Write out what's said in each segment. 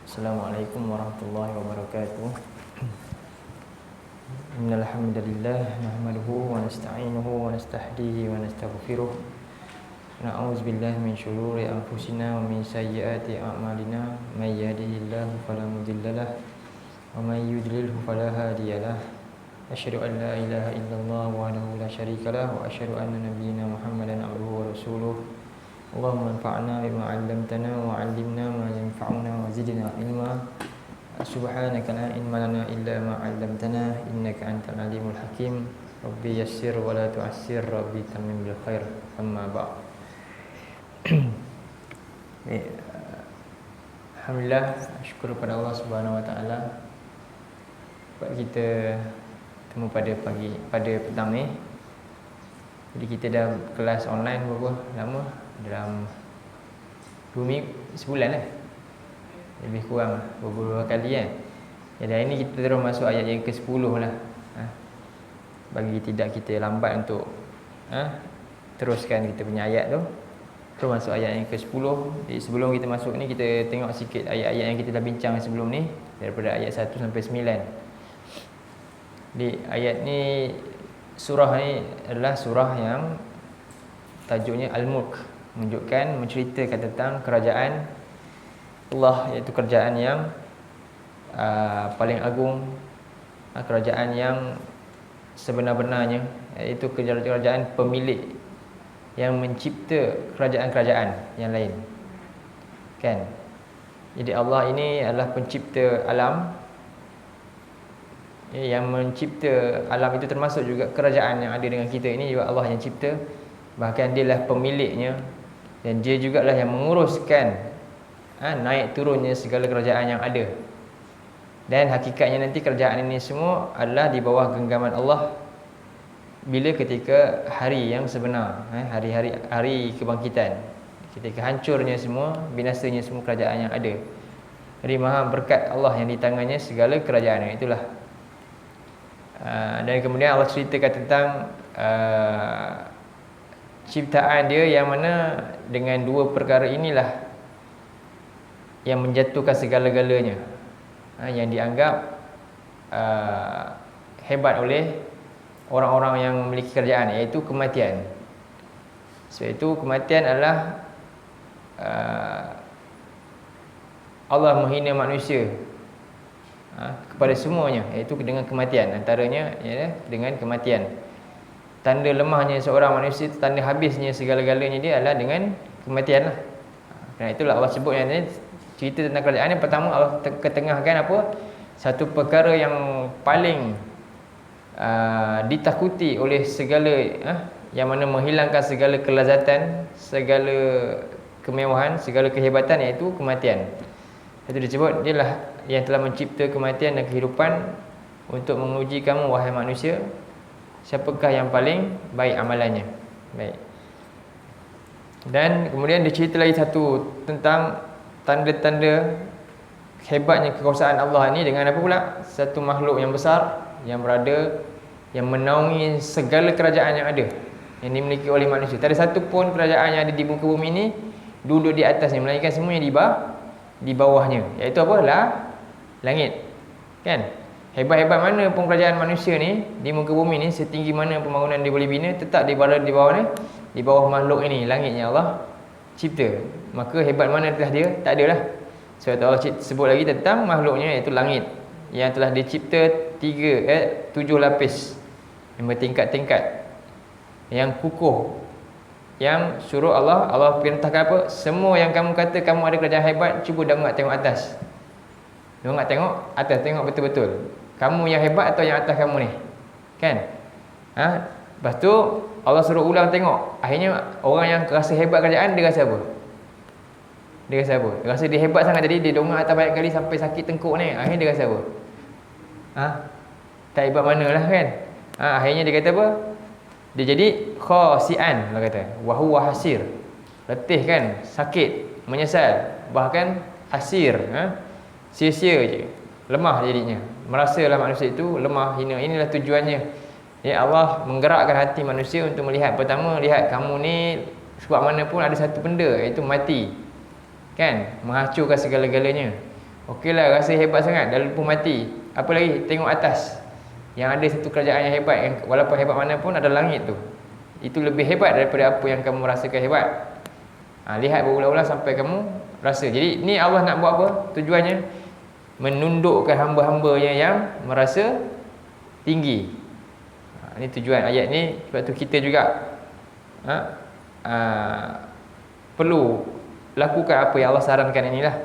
Assalamualaikum warahmatullahi wabarakatuh. Innal hamdalillah nahmaduhu wa nasta'inuhu wa nastahdihi wa nastaghfiruh. Na'udzu billahi min syururi anfusina wa min sayyiati a'malina. May yahdihillahu fala mudhillalah wa may yudlilhu fala hadiyalah. Asyhadu an la ilaha illallah wahdahu la syarikalah wa asyhadu anna nabiyyana Muhammadan abduhu wa rasuluh. Allahumma anfa'na bima 'allamtana wa 'allimna ma yanfa'una wa zidna ilma. Subhanaka la ilma lana illa ma 'allamtana innaka antal alimul hakim. Rabbi yassir wa la tu'assir, rabbi tammim bil khair. Amma ba'd. Alhamdulillah, syukur kepada Allah Subhanahu wa taala buat kita temu pada petang ni. Jadi kita dah kelas online berapa lama? Dalam 2 minggu, sebulan lah. Lebih kurang beberapa kali kan. Jadi hari ni kita terus masuk ayat yang ke-10 lah. Bagi tidak kita lambat untuk teruskan kita punya ayat tu. Terus masuk ayat yang ke-10. Jadi sebelum kita masuk ni, kita tengok sikit ayat-ayat yang kita dah bincang sebelum ni, daripada ayat 1 sampai 9. Jadi ayat ni, surah ni adalah surah yang tajuknya Al-Mulk, menceritakan tentang kerajaan Allah, iaitu kerajaan yang paling agung, kerajaan yang sebenar-benarnya, iaitu kerajaan pemilik yang mencipta kerajaan-kerajaan yang lain. Kan? Jadi Allah ini adalah pencipta alam. Yang mencipta alam itu termasuk juga kerajaan yang ada dengan kita ini juga Allah yang cipta. Bahkan dialah pemiliknya, dan dia jugalah yang menguruskan naik turunnya segala kerajaan yang ada. Dan hakikatnya nanti kerajaan ini semua adalah di bawah genggaman Allah bila ketika hari yang sebenar, hari kebangkitan, ketika hancurnya semua, binasanya semua kerajaan yang ada. Jadi maha berkat Allah yang di tangannya segala kerajaan. Itulah. Dan kemudian Allah ceritakan tentang ciptaan dia, yang mana dengan dua perkara inilah yang menjatuhkan segala-galanya, yang dianggap hebat oleh orang-orang yang memiliki kerajaan, iaitu kematian. Sebab itu kematian adalah Allah menghina manusia kepada semuanya, iaitu dengan kematian. Antaranya ialah dengan kematian. Tanda lemahnya seorang manusia, tanda habisnya segala-galanya dia adalah dengan kematian lah. Kerana itulah Allah sebut yang ini, cerita tentang kerajaan yang pertama Allah ketengahkan apa? Satu perkara yang paling ditakuti oleh segala yang mana menghilangkan segala kelazatan, segala kemewahan, segala kehebatan, iaitu kematian. Itu disebut dialah yang telah mencipta kematian dan kehidupan untuk menguji kamu wahai manusia, siapakah yang paling baik amalannya. Baik. Dan kemudian dicerita lagi satu tentang tanda-tanda hebatnya kekuasaan Allah ni dengan apa pula? Satu makhluk yang besar yang berada, yang menaungi segala kerajaan yang ada, yang dimiliki oleh manusia. Tak ada satu pun kerajaan yang ada di muka bumi ni duduk di atasnya, melainkan semuanya di bawahnya. Iaitu apa? Langit. Kan? Hebat-hebat mana pun kerajaan manusia ni di muka bumi ni, setinggi mana pembangunan dia boleh bina, tetap dia berada di bawah ni, di bawah makhluk ini, langitnya Allah cipta. Maka hebat mana telah dia? Tak adalah. Sebab Allah sebut lagi tentang makhluknya, iaitu langit, yang telah dicipta 7 lapis yang bertingkat-tingkat, yang kukuh, yang suruh Allah perintahkan apa? Semua yang kamu kata kamu ada kerajaan hebat, cuba tengok atas. Tengok atas, tengok betul-betul kamu yang hebat atau yang atas kamu ni. Kan? Lepas tu Allah suruh ulang tengok. Akhirnya orang yang rasa hebat kerajaan, dia rasa apa? Dia rasa dia hebat sangat, jadi dia dongak atas banyak kali sampai sakit tengkuk ni. Akhirnya dia rasa apa? Tak hebat manalah kan. Akhirnya dia kata apa? Dia jadi khasi'an, Allah kata. Wa huwa hasir. Letih kan, sakit, menyesal, bahkan hasir, sia-sia je. Lemah jadinya. Merasalah manusia itu lemah, hina. Inilah tujuannya. Ya, Allah menggerakkan hati manusia untuk melihat. Pertama, lihat kamu ni sebab mana pun ada satu benda, iaitu mati. Kan? Menghancurkan segala-galanya. Okeylah, rasa hebat sangat, dah lupa mati. Apa lagi? Tengok atas. Yang ada satu kerajaan yang hebat, yang walaupun hebat mana pun ada langit tu. Itu lebih hebat daripada apa yang kamu rasakan hebat. Lihat berulang-ulang sampai kamu rasa. Jadi ni Allah nak buat apa? Tujuannya menundukkan hamba-hambanya yang merasa tinggi. Ini tujuan ayat ni. Sebab tu kita juga perlu lakukan apa yang Allah sarankan inilah.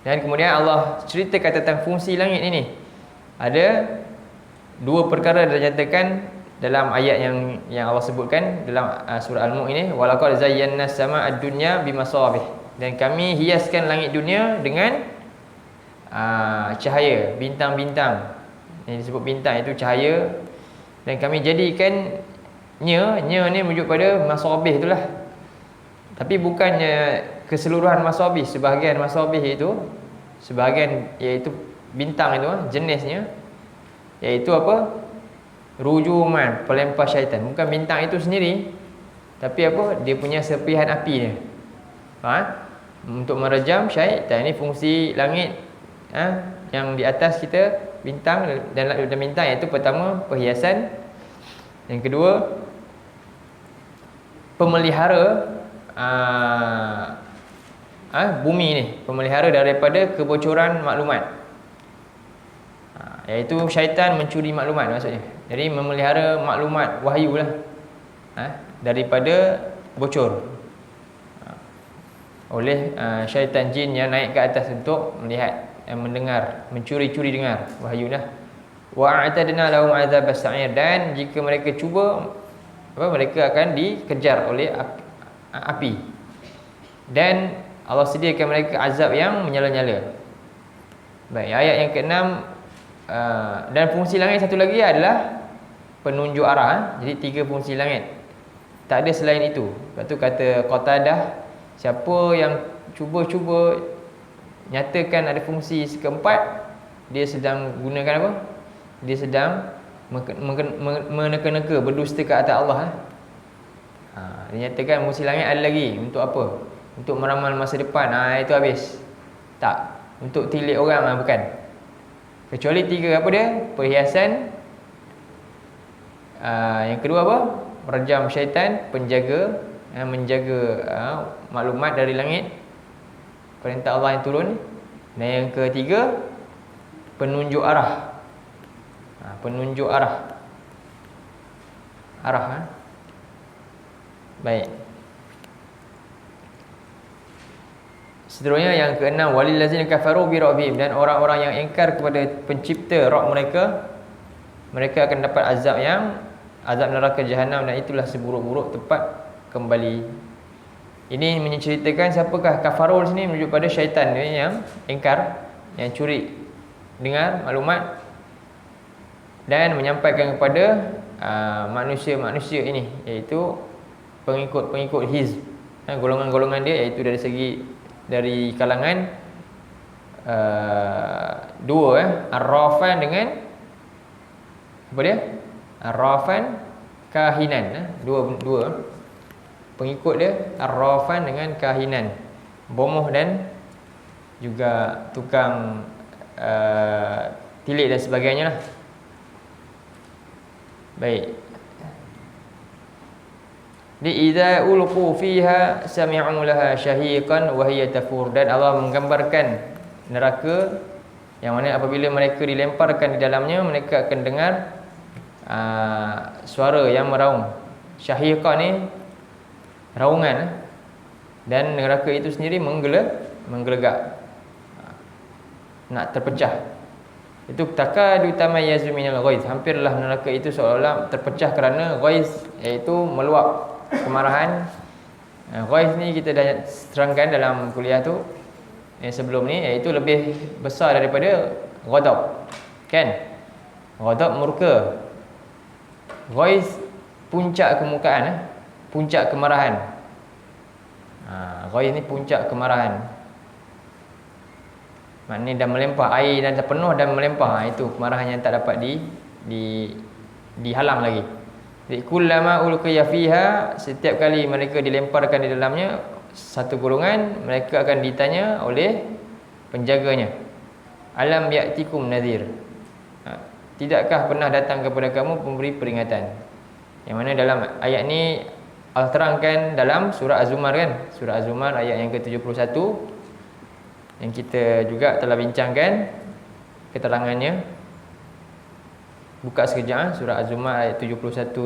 Dan kemudian Allah ceritakan tentang fungsi langit ini. Ada dua perkara dinyatakan dalam ayat yang Allah sebutkan dalam surah Al-Mulk ini, walaqad zayyana as-samaa ad-dunya bimasabih, dan kami hiaskan langit dunia dengan cahaya bintang-bintang. Yang disebut bintang itu cahaya, dan kami jadikan nya ni merujuk pada masabih itulah. Tapi bukannya keseluruhan masabih, sebahagian masabih itu, sebahagian iaitu bintang itu jenisnya, iaitu apa? Rujuman, pelempar syaitan. Bukan bintang itu sendiri, tapi apa? Dia punya serpihan api dia. Untuk merejam syaitan. Ini fungsi langit yang di atas kita, bintang dan bintang, iaitu pertama perhiasan, yang kedua pemelihara bumi ni, pemelihara daripada kebocoran maklumat. Iaitu syaitan mencuri maklumat maksudnya. Jadi memelihara maklumat wahyu lah, daripada bocor oleh syaitan jin yang naik ke atas untuk melihat dan mendengar, mencuri-curi dengar wahyu dah. Wa a'tadna lahum adzabas sa'ir, dan jika mereka cuba mereka akan dikejar oleh api. Dan Allah sediakan mereka azab yang menyala-nyala. Baik, ayat yang ke-6. Dan fungsi langit satu lagi adalah penunjuk arah. Jadi 3 fungsi langit, tak ada selain itu. Lepas tu kata Qatadah, siapa yang cuba-cuba nyatakan ada fungsi keempat, dia sedang gunakan apa? Dia sedang meneka-neka, berdusta ke atas Allah. Dia nyatakan fungsi langit ada lagi. Untuk apa? Untuk meramal masa depan. Itu habis. Tak. Untuk tilik orang bukan. Kecuali 3 apa dia? Perhiasan. Yang kedua apa? Merejam syaitan, penjaga, menjaga maklumat dari langit, perintah Allah yang turun. Dan yang ketiga, penunjuk arah. Penunjuk arah. Baik. Seterusnya yang ke-6, walil ladzina kafaru bi rabbihim, dan orang-orang yang ingkar kepada pencipta Rabb mereka, mereka akan dapat azab neraka jahanam, dan itulah seburuk-buruk tempat kembali. Ini menceritakan siapakah kafarul sini, merujuk pada syaitan yang ingkar, yang curi dengar maklumat dan menyampaikan kepada manusia-manusia ini, iaitu pengikut-pengikut hizb, golongan-golongan dia, iaitu dari kalangan dua, Ar-Rafan dengan apa dia? Ar-Rafan kahinan. Dua pengikut dia, Ar-Rafan dengan kahinan, bomoh dan juga tukang tilik dan sebagainya lah. Baik. Di idza ulqu fiha sami'u laha syahiqan wa hiya tafur, dan Allah menggambarkan neraka yang mana apabila mereka dilemparkan di dalamnya, mereka akan dengar suara yang meraung. Syahiqan ni raungan, dan neraka itu sendiri menggelegak, nak terpecah. Itu takadu tamayyazu minal ghaiz, hampirlah neraka itu seolah-olah terpecah kerana ghaiz, iaitu meluap kemarahan. Ghaiz ni kita dah terangkan dalam kuliah tu sebelum ni, iaitu lebih besar daripada ghadab, kan? Ghadab murka, ghaiz puncak kemukaan, puncak kemarahan. Ghaiz ni puncak kemarahan, maknanya dah melempah, air dan dah penuh dan melempah. Itu kemarahan yang tak dapat dihalang lagi. Jadi kullama ulqiya fiha, setiap kali mereka dilemparkan di dalamnya, satu golongan, mereka akan ditanya oleh penjaganya, alam ya'tikum nadhir, tidakkah pernah datang kepada kamu pemberi peringatan? Yang mana dalam ayat ni Allah terangkan dalam surah Az-Zumar kan, surah Az-Zumar ayat yang ke-71 yang kita juga telah bincangkan keterangannya. Buka sekejap surah Az-Zumar ayat 71 tu.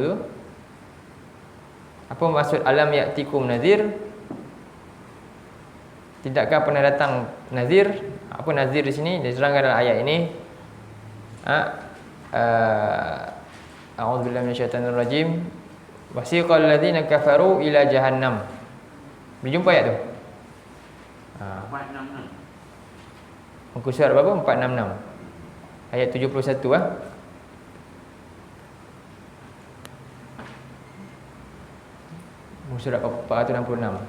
Apa maksud alam ya'tikum nadhir? Tidakkah pernah datang nazir? Apa nazir di sini? Diterangkan dalam ayat ini. A'udzubillahi minasyaitanir rajim. Wasiqal ladzina kafaru ila jahannam. Berjumpa ayat tu? 466. Muka surat berapa? 466. Ayat 71 Muka surat 466.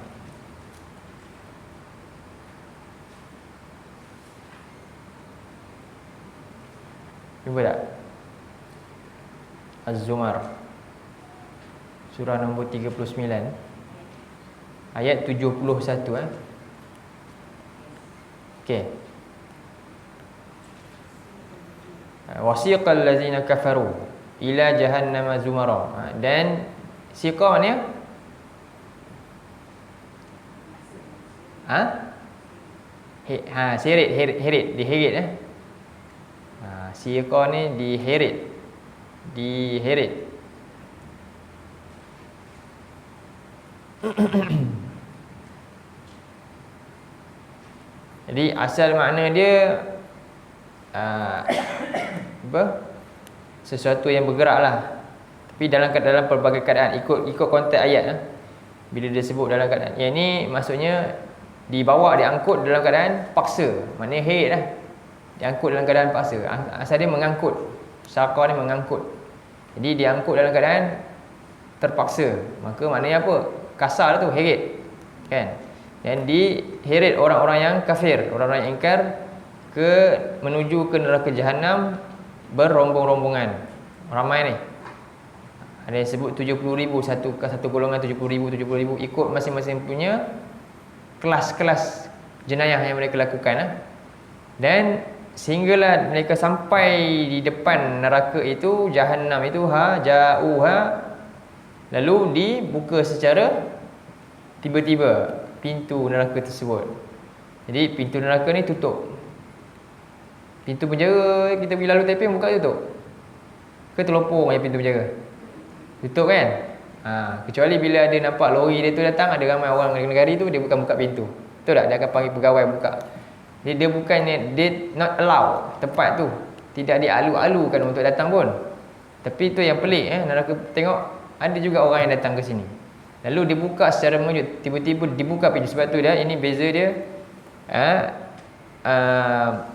Jumpa tak? Az-Zumar surah nombor 39 ayat 71 Okey. Wasiqal ladzina kafaru ila jahannama zumara. Dan siqa ni heret diheret siqa ni diheret jadi asal makna dia sesuatu yang bergerak lah, tapi dalam pelbagai keadaan, ikut konteks ayat bila dia sebut dalam keadaan yang ni, maksudnya dibawa, diangkut dalam keadaan paksa, maknanya heret lah, diangkut dalam keadaan paksa. Asal dia mengangkut, syaqa ni mengangkut, jadi diangkut dalam keadaan terpaksa, maka maknanya apa? Kasar tu, heret kan. Dan diheret orang-orang yang kafir, orang-orang yang ingkar menuju ke neraka jahanam berrombong-rombongan. Ramai ni, ada yang sebut 70,000, satu golongan 70,000 ikut masing-masing punya kelas-kelas jenayah yang mereka lakukan Dan sehinggalah mereka sampai di depan neraka itu, jahanam itu, ja'uha, lalu dibuka secara tiba-tiba pintu neraka tersebut. Jadi pintu neraka ni tutup. Pintu penjara kita pergi lalu taping buka tutup. Ke terlopong je pintu penjara? Tutup kan? Kecuali bila ada nampak lori dia tu datang, ada ramai orang negara tu, dia bukan buka pintu. Betul tak? Dia akan panggil pegawai buka. Dia bukannya, dia not allow tempat tu, tidak dialu-alukan untuk datang pun. Tapi tu yang pelik neraka. Tengok ada juga orang yang datang ke sini, lalu dibuka secara mengejut, tiba-tiba dibuka pintu. Sebab tu ini beza dia.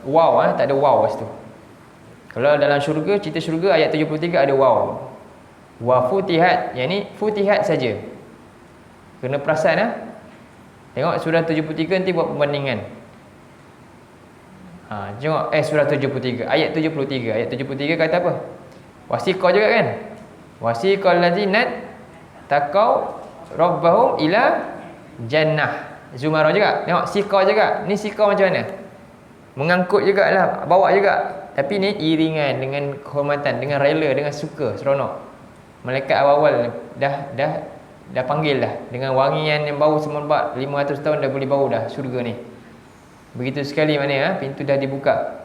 Wow, tak ada wow kat situ. Kalau dalam syurga, cerita syurga ayat 73 ada wow. Wa futihat, yang ni futihat saja. Kena perasan Tengok surah 73 nanti buat perbandingan. Tengok surah 73, ayat 73. Ayat 73 kata apa? Wasiqa juga kan? Wasiqal ladzina taqaw rabbahum ila jannah. Zumar juga. Tengok siqa juga. Ni siqa macam mana? Mengangkut jugalah, bawa juga. Tapi ni iringan, dengan kehormatan, dengan rela, dengan suka, seronok. Malaikat awal-awal dah panggil dah, dengan wangian yang bau semerbak 500 tahun dah boleh bau dah syurga ni. Begitu sekali mana pintu dah dibuka.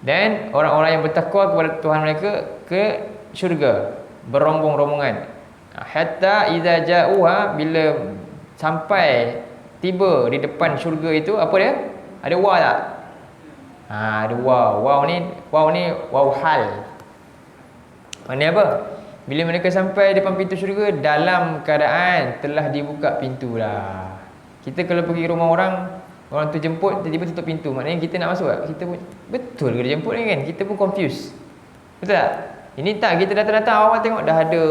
Dan orang-orang yang bertakwa kepada Tuhan mereka ke syurga berombong-rombongan. Hatta idza ja'uha, bila sampai tiba di depan syurga itu, apa dia? Ada wa tak? Ada wow. Wow ni wow hal. Maknanya apa? Bila mereka sampai depan pintu syurga, dalam keadaan telah dibuka pintu dah. Kita kalau pergi rumah orang tu jemput, tiba-tiba tutup pintu, maknanya kita nak masuk tak? Kita pun, betul ke dia jemput ni kan? Kita pun confused. Betul tak? Ini tak, kita datang-datang awal tengok dah ada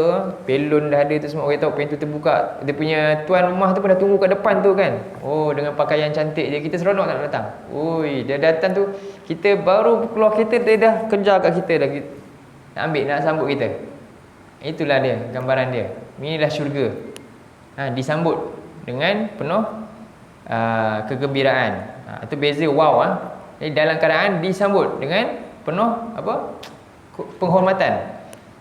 pelon, dah ada tu semua, orang tahu pintu terbuka. Dia punya tuan rumah tu pun dah tunggu kat depan tu kan. Oh, dengan pakaian cantik je, kita seronok nak datang. Oi, dia datang tu, kita baru keluar kereta, dia dah kejar kat kita dah. Nak ambil, nak sambut kita. Itulah dia, gambaran dia. Inilah syurga. Disambut dengan penuh kegembiraan. Itu beza wow. Jadi dalam keadaan disambut dengan penuh apa? Penghormatan.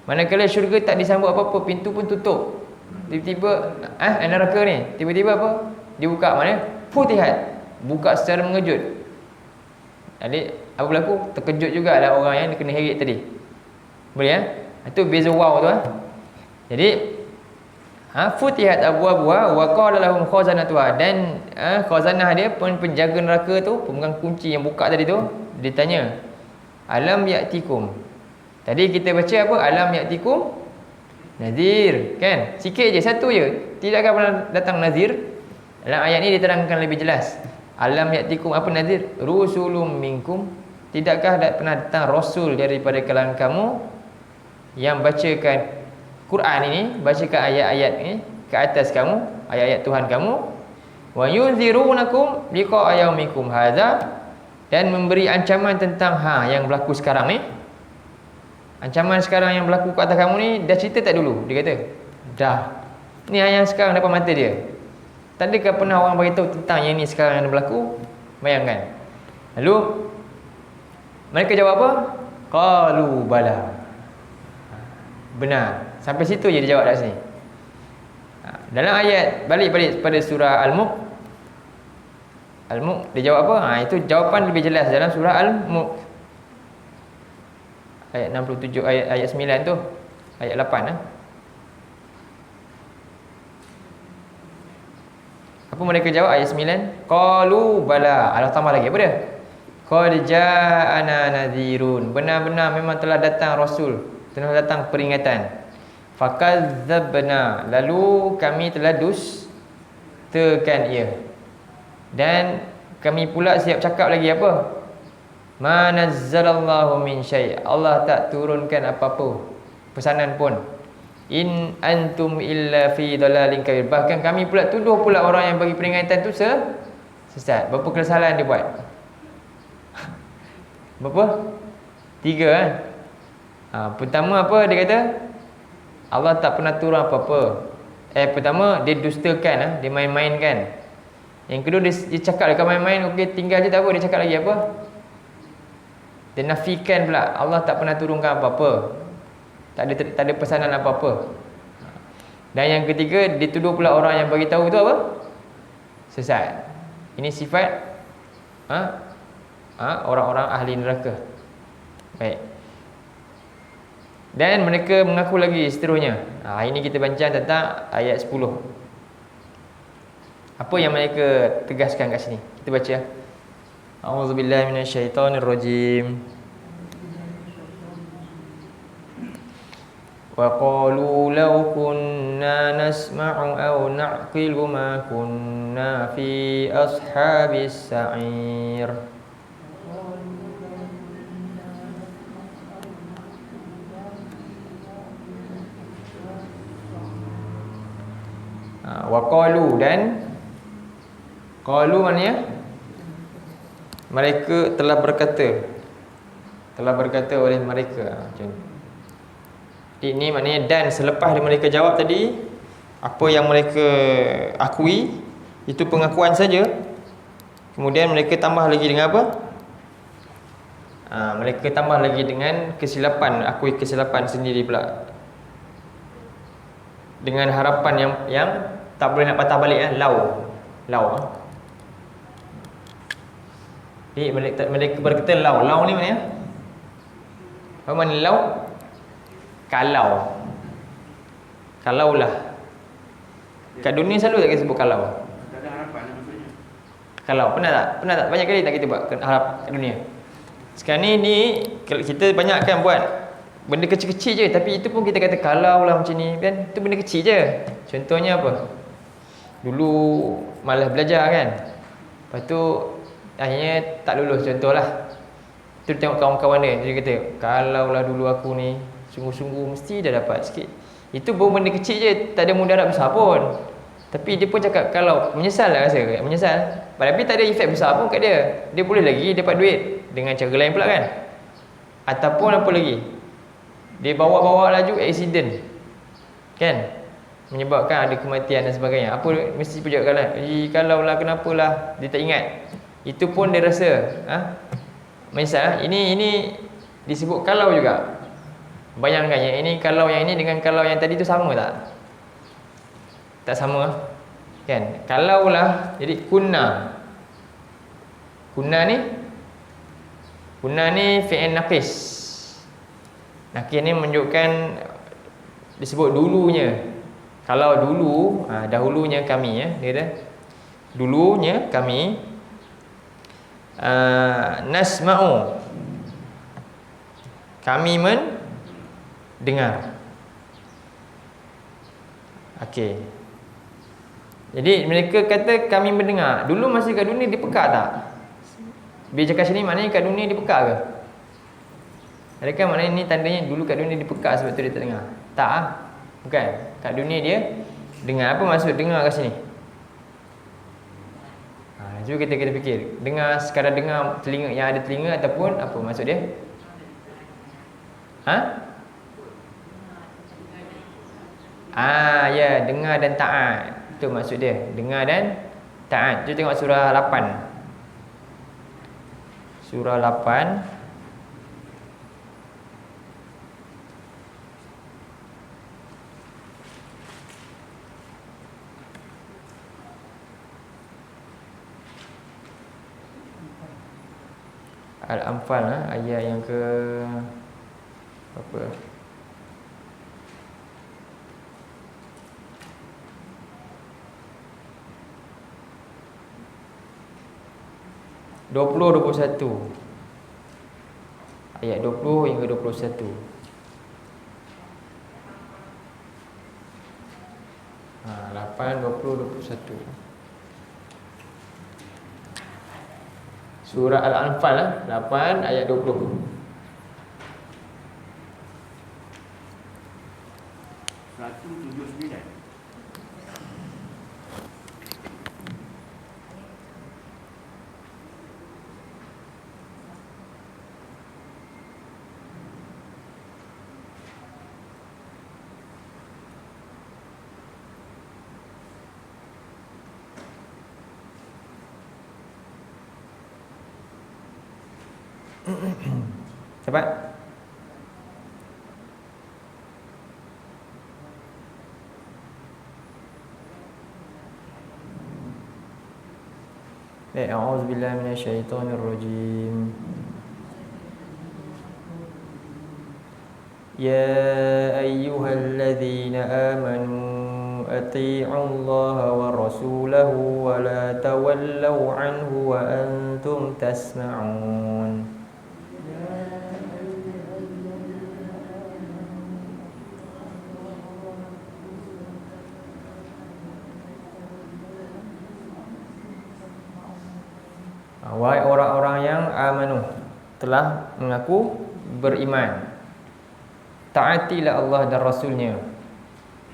Manakala syurga tak disambut apa-apa, pintu pun tutup. Tiba-tiba neraka ni tiba-tiba apa? Dibuka mana? Futihat. Buka secara mengejut. Jadi apa berlaku? Terkejut jugalah orang yang kena heret tadi. Boleh ya? Itu beza wow tu Jadi futihat abwabuha wa qala lahum khazanatuha, dan khazanah dia, penjaga neraka tu, pemegang kunci yang buka tadi tu, dia tanya, alam ya'tikum. Tadi kita baca apa? Alam ya'tikum nadhir, kan? Sikit je, satu je. Tidakkah pernah datang nadhir? Dalam ayat ni diterangkan lebih jelas. Alam ya'tikum apa nadhir? Rusulum minkum. Tidakkah pernah datang rasul daripada kalangan kamu yang bacakan Quran ini, bacakan ayat-ayat ini ke atas kamu, ayat-ayat Tuhan kamu, wa yunzirunakum liqa'a yaumikum hadza, dan memberi ancaman tentang yang berlaku sekarang ni. Ancaman sekarang yang berlaku ke atas kamu ni dah cerita tak dulu? Dia kata dah. Ni yang sekarang depan mata dia. Tadakah pernah orang beritahu tentang yang ni sekarang yang berlaku? Bayangkan. Lalu mereka jawab apa? Qalu bala. Benar. Sampai situ je dia jawab kat sini. Dalam ayat balik pada surah Al-Mulk, dia jawab apa? Itu jawapan lebih jelas dalam surah Al-Mulk. Ayat 67, ayat 9 tu, ayat 8 Apa mereka jawab ayat 9? Qalu bala. Allah tambah lagi apa dia? Qad ja'ana nadhirun. Benar-benar memang telah datang rasul, telah datang peringatan. Fakadzabna, lalu kami telah dustakan ia. Dan kami pula siap cakap lagi apa? Ma nazzalallahu min syai'. Allah tak turunkan apa-apa pesanan pun. In antum illa fi dalalin kabir. Bahkan kami pula tuduh pula orang yang bagi peringatan tu sesat. Berapa kesalahan dia buat? Berapa? 3 pertama apa dia kata? Allah tak pernah turun apa-apa. Pertama dia dustakan, dia main-mainkan. Yang kedua dia cakap dekat main-main, okey tinggal je tak apa, dia cakap lagi apa? Dia nafikan pula, Allah tak pernah turunkan apa-apa. Tak ada pesanan apa-apa. Dan yang ketiga, dia tuduh pula orang yang bagi tahu tu apa? Sesat. Ini sifat orang-orang ahli neraka. Baik. Dan mereka mengaku lagi seterusnya. Ini kita bincang tentang ayat 10. Apa yang mereka tegaskan kat sini? Kita baca. A'udzubillahi minasyaitonirrajim. Wa qalu law kunna nasma'u aw na'qilu ma kunna fi ashabis sa'ir. Wa qalu, dan qalu maknanya mereka telah berkata oleh mereka. Ini maknanya dan selepas mereka jawab tadi, apa yang mereka akui itu pengakuan saja. Kemudian mereka tambah lagi dengan apa? Mereka tambah lagi dengan kesilapan, akui kesilapan sendiri pula. Dengan harapan yang tak boleh nak patah balik lau. Jadi mereka berkata lau ni mana ya? Apa makna lau? Kalaulah. Kat dunia selalu tak kita sebut kalau. Tak ada harapan maksudnya. Kalau pernah tak banyak kali tak kita buat harap kat dunia. Sekarang ni kita banyak kan buat benda kecil-kecil je, tapi itu pun kita kata kalau lah macam ni kan. Itu benda kecil je. Contohnya apa? Dulu malas belajar kan. Lepas tu akhirnya tak lulus, contohlah. Tu tengok kawan-kawan dia kata, kalau lah dulu aku ni sungguh-sungguh mesti dah dapat sikit. Itu pun benda kecil je, tak ada mudarat besar pun. Tapi dia pun cakap kalau menyesal lah rasa, menyesal. Tapi tak ada efek besar pun kat dia. Dia boleh lagi dapat duit dengan cara lain pula kan. Ataupun apa lagi? Dia bawa-bawa laju accident. Kan? menyebabkan ada kematian dan sebagainya. Apa mesti pujuk kalaulah kenapalah dia tak ingat. Itu pun dia rasa menyesal. Ini disebut kalau juga. Bayangkan yang ini kalau yang ini dengan kalau yang tadi tu sama tak? Tak sama kan? Kalaulah jadi kunna ni fi'il naqis. Naqis ni menunjukkan disebut dulunya. Kalau dulu, dahulunya kami dia kata. Dulunya kami nasma'u. Kami mendengar. Okey. Jadi mereka kata kami mendengar. Dulu masa kat dunia dipekak tak? Bila cakap sini maknanya kat dunia dipekak ke? Adakah maknanya ni tandanya dulu kat dunia dipekak sebab tu dia tak dengar? Tak bukan. Kat dunia dia dengar. Apa maksud dengar kat sini? Cuba kita fikir. Dengar sekadar dengar telinga yang ada telinga ataupun apa maksud dia? Ya, dengar dan taat. Itu maksud dia. Dengar dan taat. Cuba tengok surah 8. Surah 8 Al-Anfal ayat yang ke apa? 20-21. Ayat 20 hingga 21. 8, 20, 21. Surah Al-Anfal 8 ayat 20. 179. Cepat. A'udzu billahi minasyaitonir rajim. Ya ayyuhalladzina amanu atii'u Allaha wa rasulahu wa la tawallaw 'anhu wa antum tasma'un. Wahai orang-orang yang amanu, telah mengaku beriman, taatilah Allah dan Rasulnya.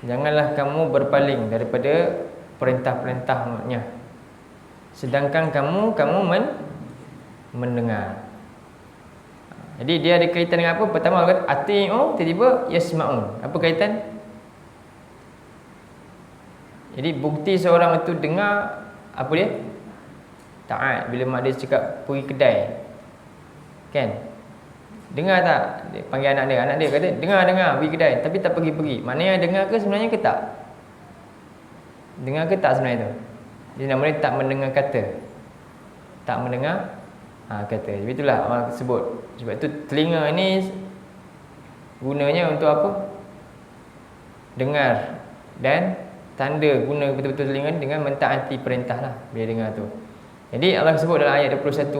Janganlah kamu berpaling daripada perintah-perintahnya, sedangkan kamu mendengar. Jadi dia ada kaitan dengan apa? Pertama kata ati'u, tiba-tiba yasma'un. Apa kaitan? Jadi bukti seorang itu dengar apa dia? Taat. Bila mak dia cakap pergi kedai, kan? Dengar tak? Dia panggil anak dia kata dengar pergi kedai, tapi tak pergi. Maknanya dengar ke sebenarnya ke tak? Dengar ke tak sebenarnya tu? Dia namanya tak mendengar kata. Tak mendengar kata. Jadi itulah orang sebut. Sebab tu telinga ni gunanya untuk apa? Dengar. Dan tanda guna betul-betul telinga dengan mentaati perintah lah bila dengar tu. Jadi Allah sebut dalam ayat 21,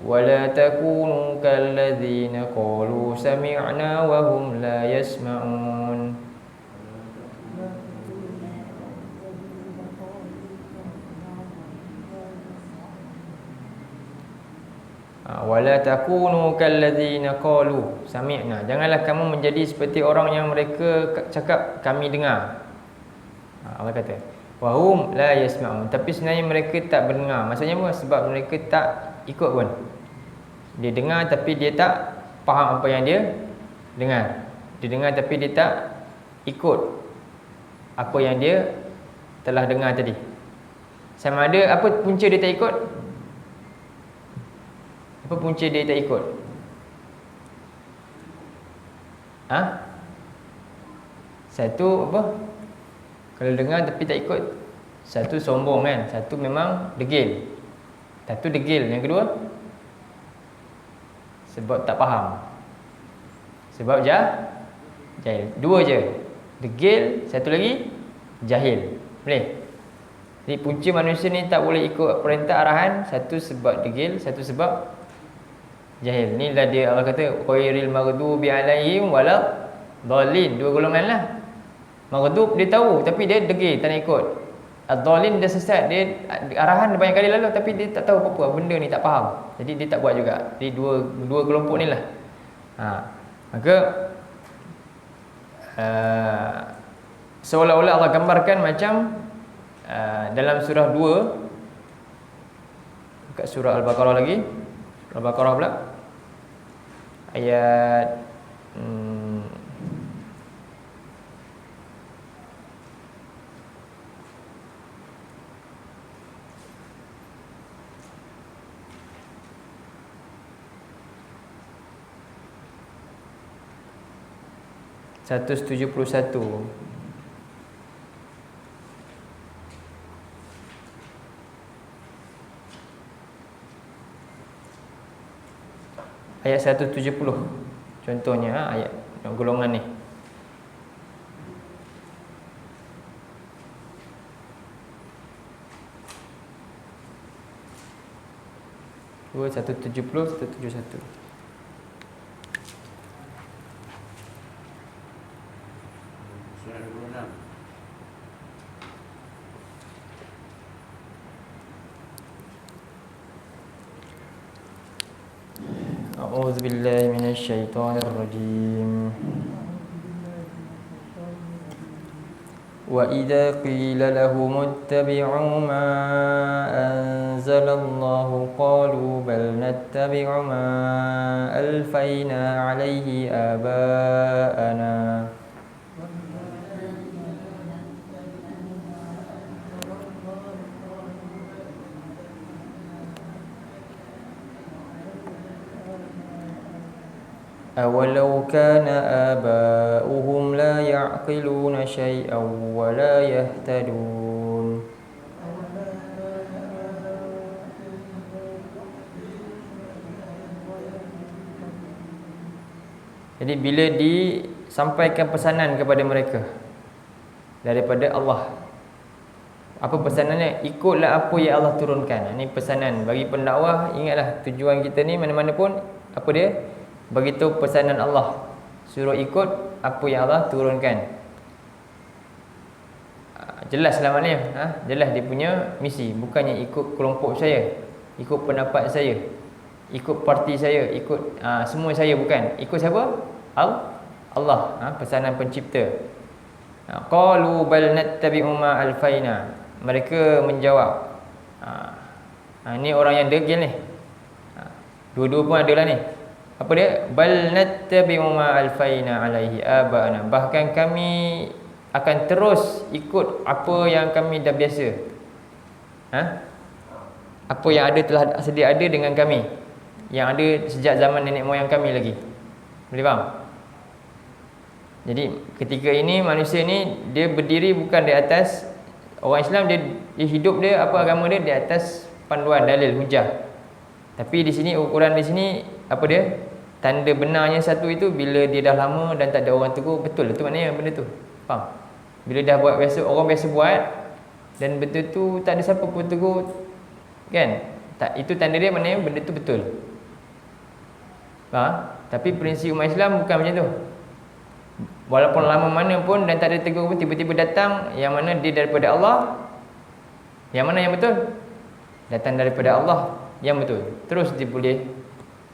wala takunu kalladzina qalu sami'na wa hum la yasma'un. Wala takunu kalladzina qalu sami'na. Janganlah kamu menjadi seperti orang yang mereka cakap kami dengar. Allah kata wahum la yasma'un, tapi sebenarnya mereka tak mendengar. Maksudnya apa? Sebab mereka tak ikut pun. Dia dengar tapi dia tak faham apa yang dia dengar. Dia dengar tapi dia tak ikut apa yang dia telah dengar tadi. Sama ada apa punca dia tak ikut? Apa punca dia tak ikut? Satu apa? Kalau dengar tapi tak ikut. Satu sombong kan, satu memang degil. Satu degil, yang kedua sebab tak faham. Sebab jahil. Dua je. Degil, satu lagi jahil. Boleh? Jadi punca manusia ni tak boleh ikut perintah arahan. Satu sebab degil, satu sebab jahil. Inilah dia Allah kata ghairil maghdubi alaihim walad dhalin. Dua golongan lah. Maghdub dia tahu tapi dia degil, tak nak ikut. Ad-dhalin dia sesat, dia arahan banyak kali lalu tapi dia tak tahu apa-apa, benda ni tak faham. Jadi dia tak buat juga. Jadi dua kelompok ni lah. Maka seolah-olah Allah gambarkan macam dalam surah 2 dekat surah Al-Baqarah lagi. Al-Baqarah pula ayat 171. Ayat 170 contohnya, ayat golongan ni. Dua 170 171. Surah 26. A'udzu billahi minasy syaithanir rajim. Wa idza qila lahum ittabi'u ma anzalallahu qalu bal nattabi'u ma alfayna 'alaihi aba'ana. أولو كان آباؤهم لا يعقلون شيئا ولا يهتدون. Jadi bila disampaikan pesanan kepada mereka daripada Allah, apa pesanannya? Ikutlah apa yang Allah turunkan. Ini pesanan bagi pendakwah. Ingatlah tujuan kita ni mana-mana pun apa dia? Begitu pesanan Allah, suruh ikut apa yang Allah turunkan. Jelas lah maknanya, jelas dia punya misi. Bukannya ikut kelompok saya, ikut pendapat saya, ikut parti saya, ikut semua saya, bukan. Ikut siapa? Allah, pesanan pencipta. Qalu bal nattabi'u ma alfaina. Mereka menjawab, ni orang yang degil ni. Dua-dua pun adalah ni. Apa dia? Bal nattabi'u ma alfaina alaihi aba'ana. Bahkan kami akan terus ikut apa yang kami dah biasa. Apa yang ada telah sedia ada dengan kami, yang ada sejak zaman nenek moyang kami lagi. Boleh faham? Jadi ketika ini manusia ni dia berdiri bukan di atas, orang Islam dia hidup dia apa agama dia di atas panduan dalil hujah. Tapi di sini ukuran di sini apa dia? Tanda benarnya satu itu bila dia dah lama dan tak ada orang tegur, betul itu maknanya benda tu. Faham? Bila dah buat biasa, orang biasa buat dan betul tu tak ada siapa pun tegur, kan? Tak, itu tanda dia maknanya benda tu betul. Faham? Tapi prinsip umat Islam bukan macam tu. Walaupun lama mana pun dan tak ada tegur pun, tiba-tiba datang yang mana dia daripada Allah. Yang mana yang betul? Datang daripada Allah yang betul. Terus dia boleh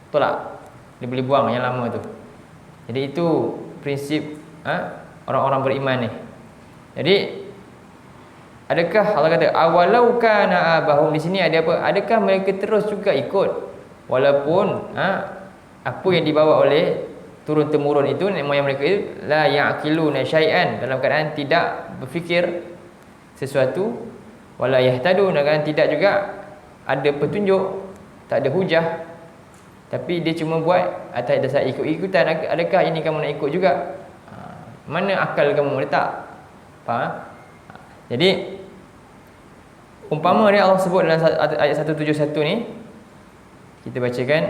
tolak. Dia boleh buang yang lama tu. Jadi itu prinsip orang-orang beriman ni. Jadi adakah Allah kata awalau kana abahum, di sini ada apa? Adakah mereka terus juga ikut walaupun apa yang dibawa oleh turun temurun itu, nenek moyang mereka itu la ya'qiluna syai'an, dalam keadaan tidak berfikir sesuatu, wala yahtadun, dalam keadaan tidak juga ada petunjuk, tak ada hujah, tapi dia cuma buat atas dasar ikut-ikutan. Adakah ini kamu nak ikut juga? Mana akal kamu letak? Faham? Jadi umpama dia Allah sebut dalam ayat 171 ni, kita bacakan,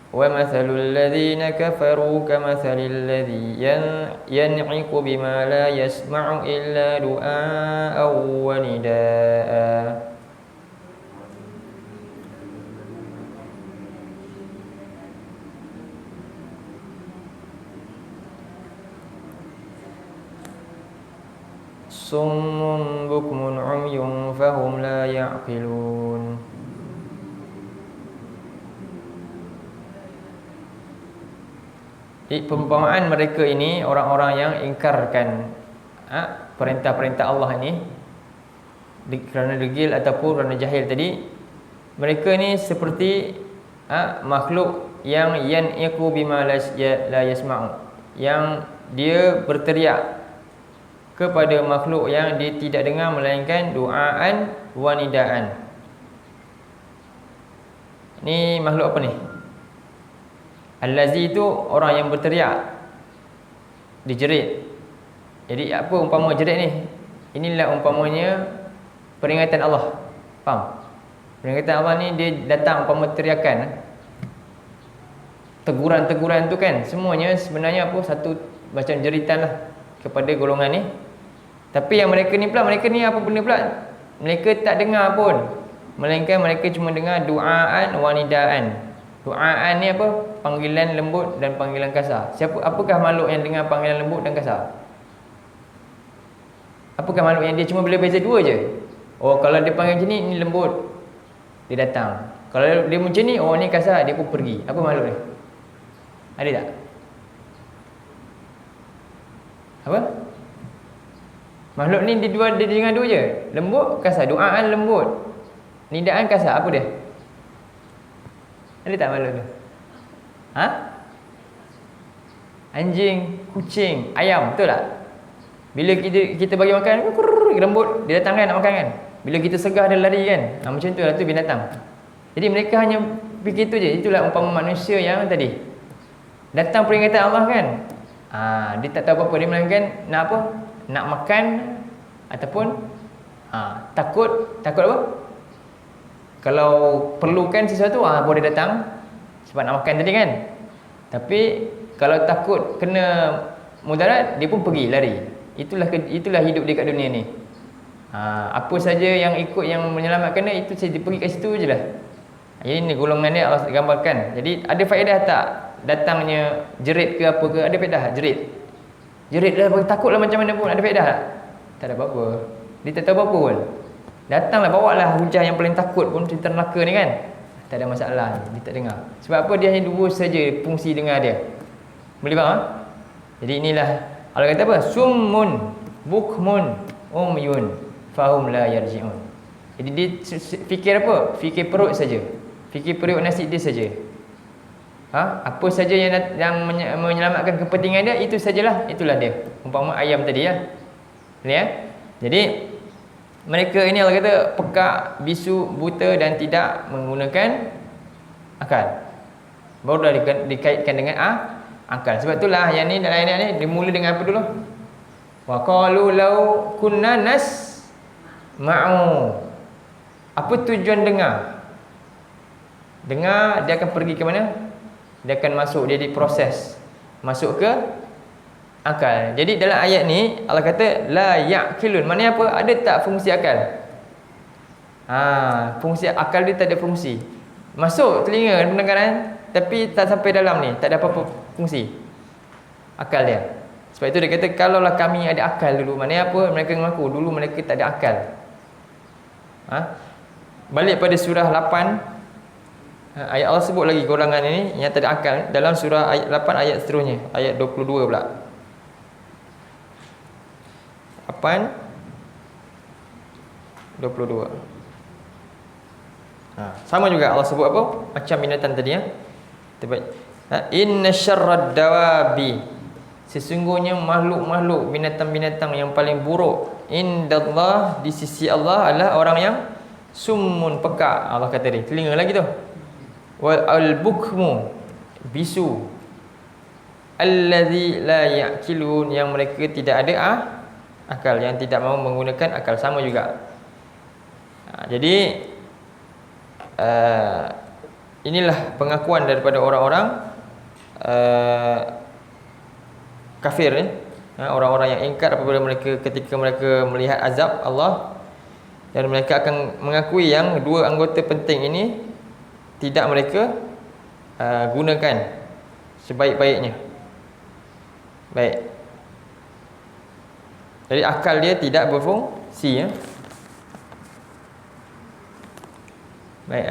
wa mathalul ladzina kafaru kamathalil ladzi yan'iqu bima la yasma'u illa du'aan wa nidaa. Summun bukmun umyun fahum la ya'qilun. Perumpamaan mereka ini orang-orang yang ingkarkan perintah-perintah Allah ini kerana degil ataupun kerana jahil tadi. Mereka ni seperti makhluk yang yan'iqu bima la yasma'u, yang dia berteriak kepada makhluk yang dia tidak dengar melainkan du'aan wa nidaan. Ni makhluk apa ni? Allazi itu orang yang berteriak, dijerit. Jadi apa umpama jerit ni? Inilah umpamanya peringatan Allah. Faham? Peringatan Allah ni dia datang umpama teriakan. Teguran-teguran tu kan semuanya sebenarnya apa? Satu macam jeritan lah kepada golongan ni. Tapi yang mereka ni apa benda pula? Mereka tak dengar pun, melainkan mereka cuma dengar du'aan wa nidaan. Du'aan ni apa? Panggilan lembut dan panggilan kasar. Apakah makhluk yang dengar panggilan lembut dan kasar? Apakah makhluk yang dia cuma boleh beza dua je? Oh, kalau dia panggil macam ni, ni lembut, dia datang. Kalau dia macam ni, oh ni kasar, dia pun pergi. Apa makhluk ni? Ada tak? Apa? Makhluk ni dia dengar dua je. Lembut, kasar. Du'aan lembut, nidaan kasar. Apa dia? Ada tak makhluk tu? Anjing, kucing, ayam, betul tak? Bila kita bagi makan, lembut, dia datang kan nak makan kan? Bila kita segah dia lari kan? Macam tu lah tu binatang. Jadi mereka hanya fikir tu je. Itulah umpama manusia yang tadi datang peringatan Allah kan, dia tak tahu apa-apa. Dia melainkan nak apa? Nak makan ataupun takut apa? Kalau perlukan sesuatu, boleh datang sebab nak makan tadi kan. Tapi kalau takut kena mudarat, dia pun pergi lari. Itulah hidup dia kat dunia ni. Apa saja yang ikut yang menyelamatkan dia, itu saja dia pergi kat situ je lah. Jadi ni golongan dia Allah gambarkan. Jadi ada faedah tak datangnya jerit ke apa ke? Ada faedah jerit lah, takutlah macam mana pun. Ada faedah tak? Tak ada apa-apa. Dia tak tahu apa-apa pun. Datanglah, bawalah hujah yang paling takut pun, cerita neraka ni kan, tak ada masalah. Dia tak dengar. Sebab apa? Dia hanya dua saja fungsi dengar dia. Boleh faham? Jadi inilah Allah kata apa? Summun bukmun umyun fahum la yarji'un. Jadi dia fikir apa? Fikir perut saja. Fikir perut nasi dia saja. Apa saja yang menyelamatkan kepentingan dia, itu sajalah, itulah dia. Umpama ayam tadi ya. Ya. Jadi mereka ini Allah kata pekak, bisu, buta dan tidak menggunakan akal. Baru dah dikaitkan dengan akal. Sebab itulah yang ni dalam ayat ni dimula dengan apa dulu? Wa qalu law kunna nasma'u. Apa tujuan dengar? Dengar, dia akan pergi ke mana? Dia akan masuk, dia diproses masuk ke akal. Jadi dalam ayat ni Allah kata la ya'qilun. Maknanya apa? Ada tak fungsi akal? Fungsi akal dia tak ada fungsi. Masuk telinga pendengaran, tapi tak sampai dalam ni, tak ada apa-apa fungsi akal dia. Sebab itu dia kata kalaulah kami ada akal dulu. Maknanya apa? Mereka mengaku dulu mereka tak ada akal. Balik pada surah 8, ayat Allah sebut lagi golongan ini yang tak ada akal dalam surah ayat 8 ayat seterusnya, ayat 22 pula. 8:22. Sama juga Allah sebut apa? Macam binatang tadi ya. Inna syarrad dawabi, sesungguhnya makhluk-makhluk, binatang-binatang yang paling buruk indallah, di sisi Allah, adalah orang yang summun, pekak. Allah kata dia, telinga lagi tu. Wal albukmu, bisu. Allazi la ya'qilun, yang mereka tidak ada akal, yang tidak mahu menggunakan akal. Sama juga. Jadi inilah pengakuan daripada orang-orang kafir, orang-orang yang ingkar apabila mereka, ketika mereka melihat azab Allah, dan mereka akan mengakui yang dua anggota penting ini tidak mereka gunakan sebaik-baiknya. Baik. Jadi akal dia tidak berfungsi, ya. Baik,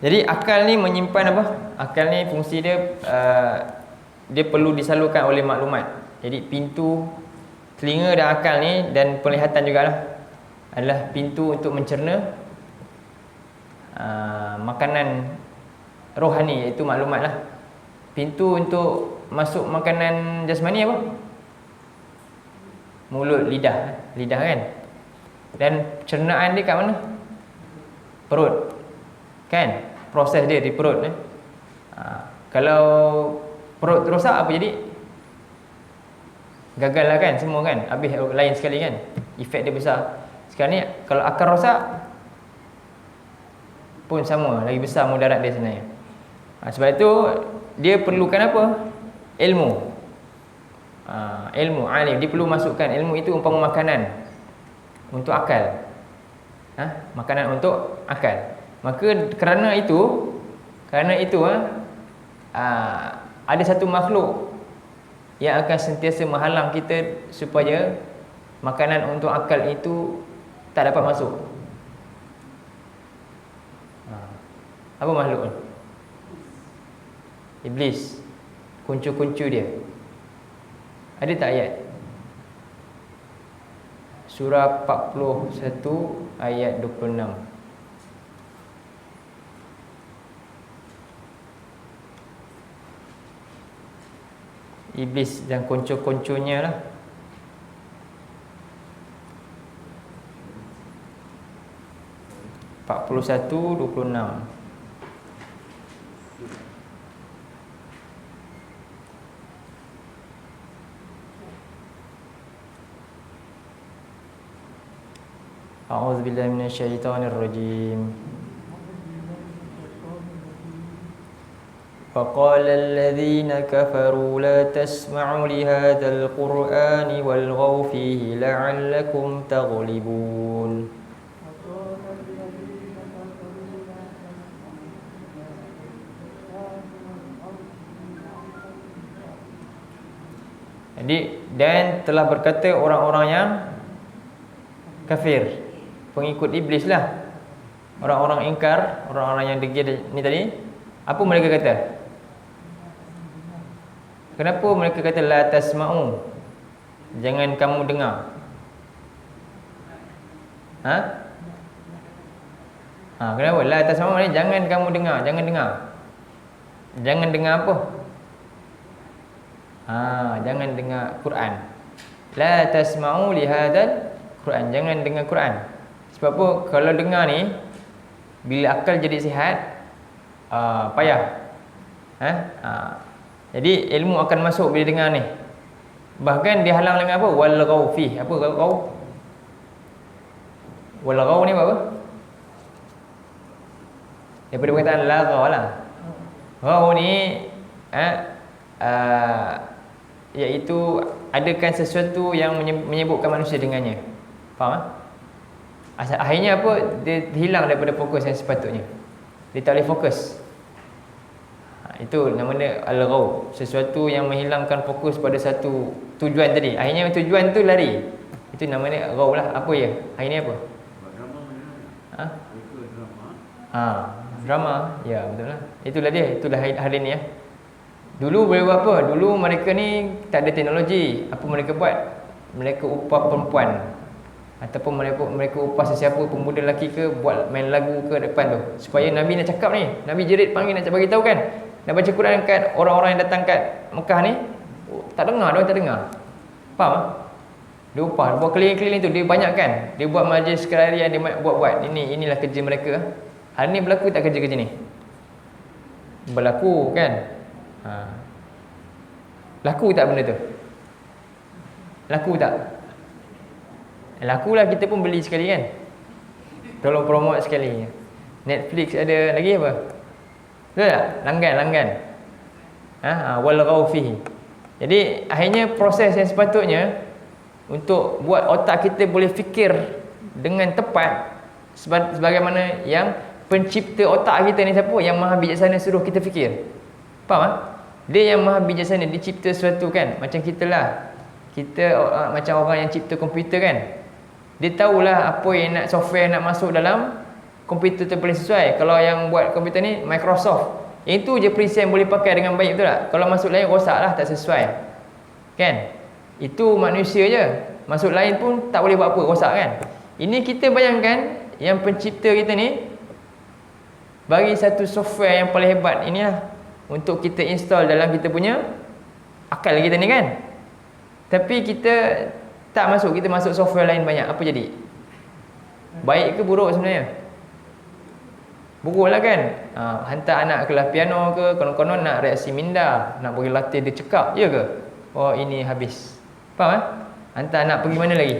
jadi akal ni menyimpan apa? Akal ni fungsi dia, dia perlu disalurkan oleh maklumat. Jadi pintu, telinga dan akal ni, dan penglihatan jugalah, adalah pintu untuk mencerna makanan rohani, iaitu maklumat lah. Pintu untuk masuk makanan jasmani apa? Mulut, lidah kan. Dan cernaan dia kat mana? Perut kan, proses dia di perut. Kalau perut rosak, apa jadi? Gagal lah kan, semua kan, habis lain sekali kan, efek dia besar. Sekarang ni kalau akal rosak pun sama, lagi besar mudarat dia sebenarnya. Sebab itu dia perlukan apa? Ilmu. Ilmu, alim. Dia perlu masukkan ilmu itu umpama makanan untuk akal. Makanan untuk akal. Maka kerana itu ada satu makhluk yang akan sentiasa menghalang kita supaya makanan untuk akal itu tak dapat masuk. Apa makhluk ni? Iblis. Kuncu-kuncu dia. Ada tak ayat? Surah 41 ayat 26. Iblis dan kuncu-kuncunya lah. (41, 26). A'udzubillahi minasyaitonirrajim. فقال الذين كفروا لا تسمعوا لهذا القرآن والغوا فيه لعلكم تغلبون. Jadi, dan telah berkata orang-orang yang kafir, pengikut iblis lah, orang-orang ingkar, orang-orang yang degil ni tadi, apa mereka kata? Kenapa mereka kata la tasma'u? Jangan kamu dengar. Kenapa? La tasma'u ni jangan kamu dengar, jangan dengar. Jangan dengar apa? Jangan dengar Quran. La tasma'u li hadzal Quran, jangan dengar Quran. Sebab apa? Kalau dengar ni, bila akal jadi sihat, payah. Jadi ilmu akan masuk bila dengar ni. Bahkan dihalang dengan apa? Walghaw fi. Apa ghaw? Walghaw ni apa? Daripada perkataan laghaw lah. Ghaw ni iaitu adakan sesuatu yang menyebutkan manusia dengannya. Faham? Akhirnya apa? Dia hilang daripada fokus yang sepatutnya. Dia tak boleh fokus. Itu namanya al-ghaw, sesuatu yang menghilangkan fokus pada satu tujuan tadi. Akhirnya tujuan tu lari. Itu namanya ghaw lah. Apa ya? Akhirnya apa? Drama. Ya, betul lah. Itulah dia. Itulah hari ni ya. Dulu boleh buat apa? Dulu mereka ni tak ada teknologi. Apa mereka buat? Mereka upah perempuan ataupun mereka upah sesiapa pemuda lelaki ke buat main lagu ke depan tu, supaya Nabi nak cakap ni, Nabi jerit panggil nak bagi tahu kan. Nak baca Quran kat orang-orang yang datang kat Mekah ni, tak dengar, dia tak dengar. Faham tak? Dia upah, buat keliling-keliling tu, dia banyak kan. Dia buat majlis sekali yang dia buat-buat. Inilah kerja mereka. Hari ni berlaku tak kerja-kerja ni? Berlaku kan? Laku tak benda tu? Laku tak? Lakulah, kita pun beli sekali kan. Tolong promote sekali. Netflix ada lagi apa? Betul tak? Langgan. Walghaw fihi. Jadi akhirnya proses yang sepatutnya untuk buat otak kita boleh fikir dengan tepat, sebagaimana yang pencipta otak kita ni siapa? Yang maha bijaksana suruh kita fikir. Faham tak? Dia yang maha bijaksana, dia cipta sesuatu kan. Macam kita lah. Kita macam orang yang cipta komputer kan. Dia tahulah apa yang nak, software nak masuk dalam komputer tu paling sesuai. Kalau yang buat komputer ni Microsoft, itu je perisian yang boleh pakai dengan baik, betul tak? Kalau masuk lain rosak lah, tak sesuai kan. Itu manusia je. Masuk lain pun tak boleh buat apa, rosak kan. Ini kita bayangkan yang pencipta kita ni bagi satu software yang paling hebat inilah untuk kita install dalam kita punya akal kita ni kan. Tapi kita tak masuk, kita masuk software lain banyak. Apa jadi? Baik ke buruk sebenarnya? Buruk lah kan. Hantar anak kelas piano ke, konon-konon nak reaksi minda, nak bagi latih dia cekap, ya ke? Oh, ini habis. Faham kan? Hantar anak pergi mana lagi?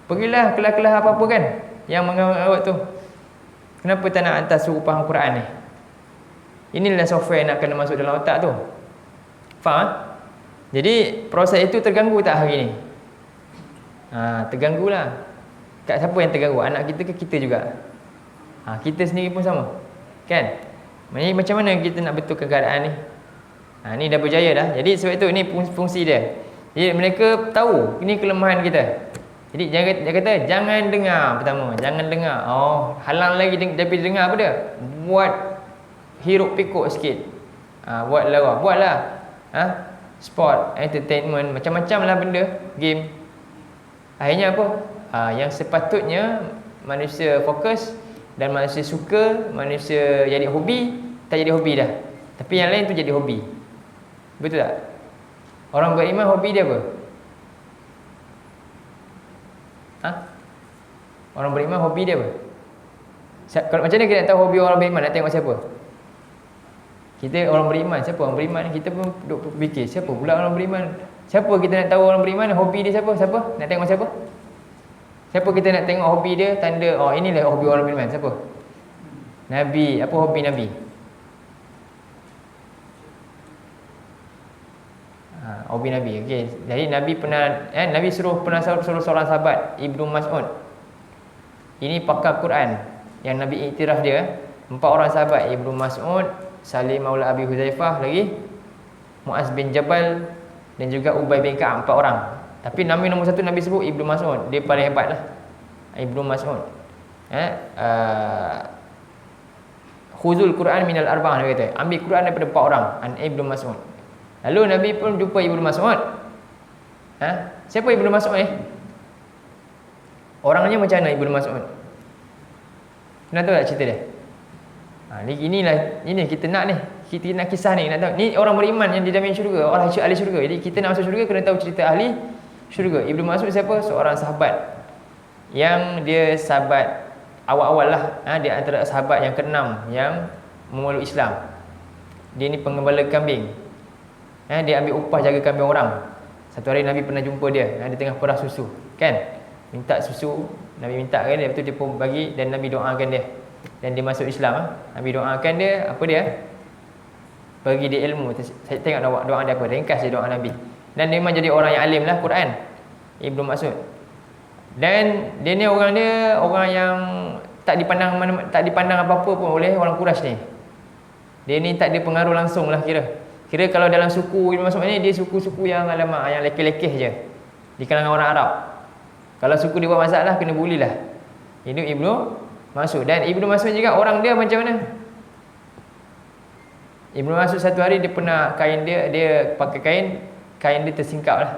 Pergilah kelas-kelas apa-apa kan yang mengawat tu. Kenapa tak nak hantar suruh faham Quran ni? Inilah software yang nak kena masuk dalam otak tu. Faham kan? Jadi proses itu terganggu tak hari ni? Terganggulah. Kat siapa yang terganggu? Anak kita ke kita juga? Kita sendiri pun sama kan. Macam mana kita nak betulkan keadaan ni? Ni dah berjaya dah. Jadi sebab itu ni fungsi dia. Jadi mereka tahu ini kelemahan kita. Jadi dia kata jangan dengar. Pertama, jangan dengar. Halang lagi daripada dengar apa dia? Buat hiruk pikuk sikit. Buatlah sport, entertainment, macam-macam lah benda, game. Akhirnya apa? Yang sepatutnya manusia fokus dan manusia suka, manusia jadi hobi, tak jadi hobi dah. Tapi yang lain tu jadi hobi. Betul tak? Orang beriman hobi dia apa? Orang beriman hobi dia apa? Kalau macam mana kita nak tahu hobi orang beriman? Nak tengok siapa? Kita orang beriman, siapa orang beriman? Kita pun duk fikir, siapa pula orang beriman? Siapa kita nak tahu orang beriman? Hobi dia siapa? Siapa? Nak tengok siapa? Siapa kita nak tengok hobi dia? Tanda, inilah hobi orang beriman. Siapa? Nabi. Apa hobi Nabi? Hobi Nabi. Okey. Jadi Nabi pernah Nabi suruh seorang sahabat, Ibnu Mas'ud. Ini pakar Quran yang Nabi iktiraf dia. 4 orang sahabat, Ibnu Mas'ud, Salim Maula Abi Huzaifah lagi, Muaz bin Jabal dan juga Ubay bin Ka'ab. 4 orang. Tapi nama nombor 1 Nabi sebut Ibnu Mas'ud. Dia paling hebat lah, Ibnu Mas'ud. Khuzul Quran minal arba'ah, dia kata. Ambil Quran daripada 4 orang. Ibnu Mas'ud. Lalu Nabi pun jumpa Ibnu Mas'ud. Siapa Ibnu Mas'ud ni? Orangnya macam mana Ibnu Mas'ud? Nak tahu tak cerita dia? Ini kita nak ni. Kita nak kisah ni, nak tahu. Ni orang beriman yang dijamin syurga, orang ahli syurga. Jadi kita nak masuk syurga kena tahu cerita ahli syurga. Ibnu Mas'ud siapa? Seorang sahabat yang dia sahabat awal-awal lah. Dia antara sahabat yang ke-6 yang memeluk Islam. Dia ni pengembala kambing. Dia ambil upah jaga kambing orang. Satu hari Nabi pernah jumpa dia. Dia tengah perah susu kan. Minta susu, Nabi minta kan dia, betul dia pun bagi dan Nabi doakan dia. Dan dia masuk Islam. Nabi doakan dia, apa dia? Bagi dia ilmu. Saya tengok doa dia apa. Ringkas je doa Nabi. Dan dia memang jadi orang yang alim lah Quran, Ibnu Mas'ud. Dan dia ni orang yang tak dipandang apa-apa pun oleh orang Quraisy ni. Dia ni tak ada pengaruh langsung lah kira kalau dalam suku Ibnu Mas'ud ni, dia suku-suku yang alamak, yang lekeh-lekeh je di kalangan orang Arab. Kalau suku dia buat masalah, kena bulilah. Ini Ibnu Mas'ud. Dan Ibnu Mas'ud juga orang dia macam mana? Ibnu Mas'ud satu hari dia pernah dia pakai kain dia tersingkap lah.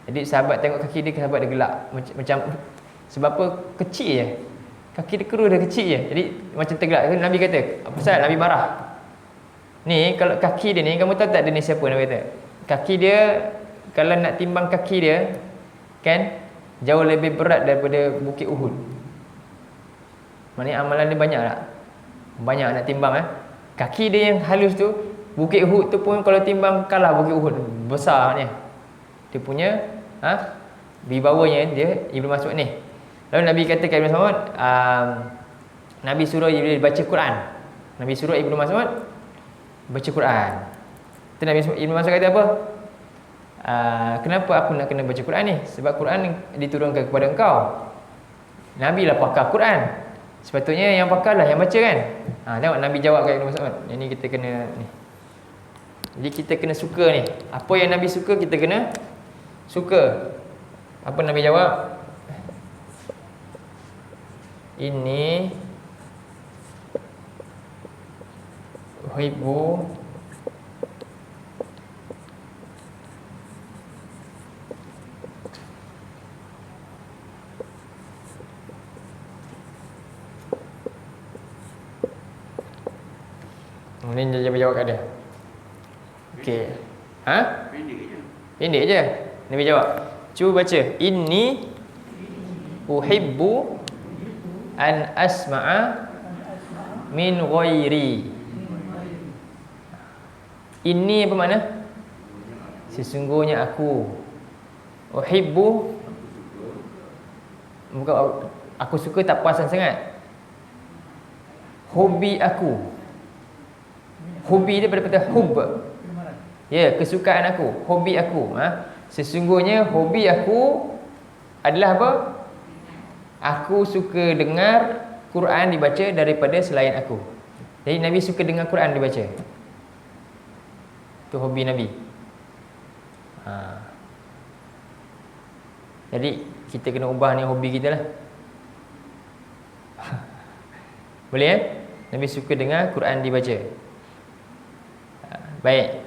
Jadi sahabat tengok kaki dia, sahabat dia gelak macam sebab apa, kecil je. Kaki dia keruh, dia kecil je. Jadi macam tergelak. Nabi kata, apa pasal? Nabi marah. Ni kalau kaki dia ni, kamu tahu tak dia ni siapa? Nabi kata, kaki dia kalau nak timbang kaki dia kan jauh lebih berat daripada bukit Uhud. Maknanya amalan dia banyak tak? Banyak nak timbang Kaki dia yang halus tu, bukit Uhud tu pun kalau timbang kalah bukit Uhud. Besar ni. Dia punya wibawanya dia Ibnu Mas'ud ni. Lalu Nabi kata kepada Ibnu Mas'ud, Nabi suruh dia baca Quran. Nabi suruh Ibnu Mas'ud baca Quran. Tu Ibnu Mas'ud kata apa? Kenapa aku nak kena baca Quran ni? Sebab Quran diturunkan kepada engkau. Nabi lah pakar Quran. Sepatutnya yang pakar lah yang baca kan. Tengok Nabi jawab kat Ibnu Mas'ud. Yang ni kita kena ni. Jadi kita kena suka ni. Apa yang Nabi suka kita kena suka. Apa Nabi jawab? Ini uhibbu Ni dia jawab kat dia. Okey. Pendek je. Pendek je. Nabi jawab. Cuba baca. Inni uhibbu an asma'a min ghairi. Ini apa makna? Sesungguhnya aku. Uhibbu, bukan aku suka tak puasan sangat. Hobi aku. Hobi dia daripada hub. Ya, kesukaan aku, hobi aku. Sesungguhnya hobi aku adalah apa? Aku suka dengar Quran dibaca daripada selain aku. Jadi Nabi suka dengar Quran dibaca. Itu hobi Nabi. Jadi kita kena ubah ni hobi kita lah. Boleh Nabi suka dengar Quran dibaca. Baik.